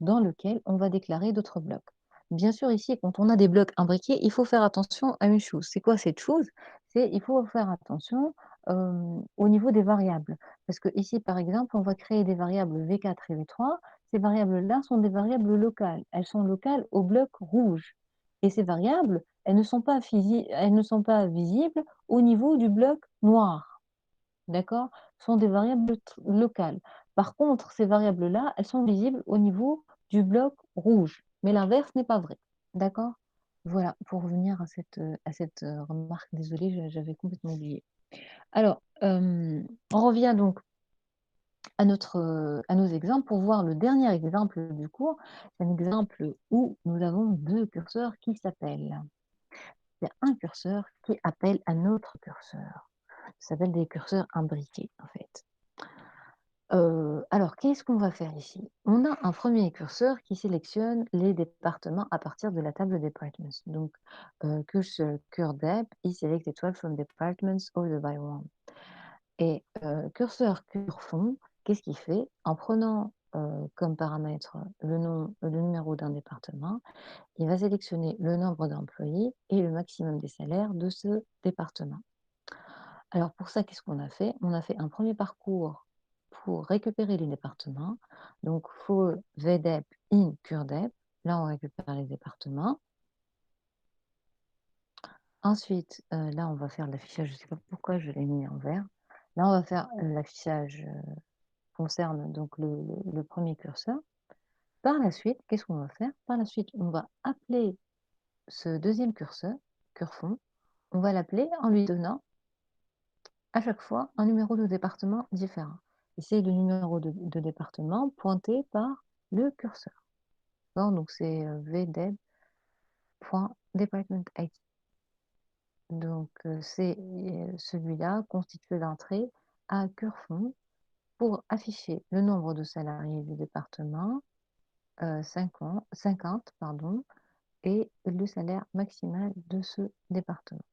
dans lequel on va déclarer d'autres blocs. Bien sûr, ici, quand on a des blocs imbriqués, il faut faire attention à une chose. C'est quoi cette chose? C'est il faut faire attention au niveau des variables. Parce que ici, par exemple, on va créer des variables V4 et V3. Ces variables-là sont des variables locales. Elles sont locales au bloc rouge. Et ces variables, elles ne sont pas visibles au niveau du bloc noir. D'accord? Sont des variables locales. Par contre, ces variables-là, elles sont visibles au niveau du bloc rouge, mais l'inverse n'est pas vrai. D'accord? Voilà, pour revenir à cette remarque, désolée, j'avais complètement oublié. Alors, on revient donc à nos exemples pour voir le dernier exemple du cours. C'est un exemple où nous avons deux curseurs qui s'appellent. c'est un curseur qui appelle un autre curseur. Ça s'appelle des curseurs imbriqués, en fait. Alors, qu'est-ce qu'on va faire ici? On a un premier curseur qui sélectionne les départements à partir de la table departments. Donc, cursor curdep is selected 12 from departments ordered by one. Et curseur curfond, qu'est-ce qu'il fait? En prenant comme paramètre le numéro d'un département, il va sélectionner le nombre d'employés et le maximum des salaires de ce département. Alors pour ça, qu'est-ce qu'on a fait? On a fait un premier parcours pour récupérer les départements. Donc for VDEP in CURDEP, là on récupère les départements. Ensuite, là on va faire l'affichage, je ne sais pas pourquoi je l'ai mis en vert. Là on va faire l'affichage concerne donc le premier curseur. Par la suite, qu'est-ce qu'on va faire? Par la suite, on va appeler ce deuxième curseur, curfond, on va l'appeler en lui donnant à chaque fois un numéro de département différent. Et c'est le numéro de département pointé par le curseur. Donc c'est vdeb.department IT. Donc c'est celui-là constitué d'entrée à curfond pour afficher le nombre de salariés du département, 50, pardon, et le salaire maximal de ce département.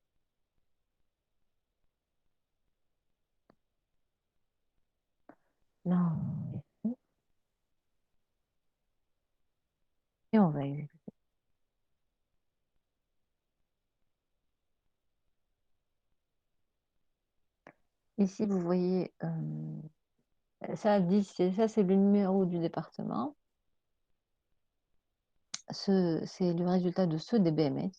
Là, et on va exécuter. Ici, vous voyez, ça dit, ça c'est le numéro du département. C'est le résultat de ce DBMS.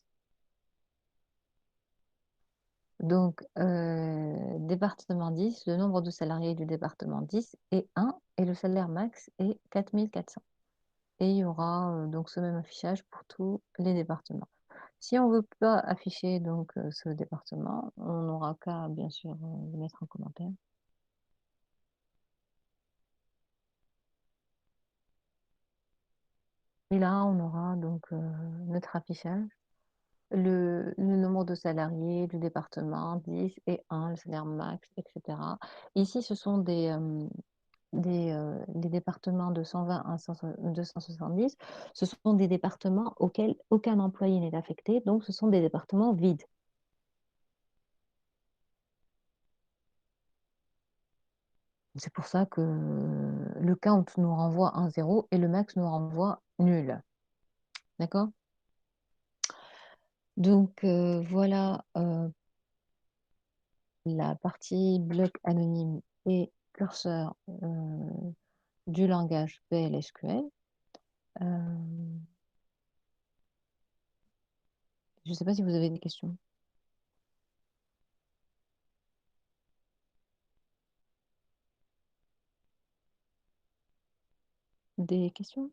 Donc, département 10, le nombre de salariés du département 10 est 1 et le salaire max est 4400. Et il y aura donc ce même affichage pour tous les départements. Si on ne veut pas afficher donc ce département, on n'aura qu'à bien sûr le mettre en commentaire. Et là, on aura donc notre affichage, le nombre de salariés du département, 10 et 1, le salaire max, etc. Ici, ce sont les départements de 120 à 270. Ce sont des départements auxquels aucun employé n'est affecté, donc ce sont des départements vides. C'est pour ça que le count nous renvoie un 0 et le max nous renvoie nul. D'accord? Donc voilà la partie bloc anonyme et curseur du langage PLSQL. Je ne sais pas si vous avez des questions. Des questions?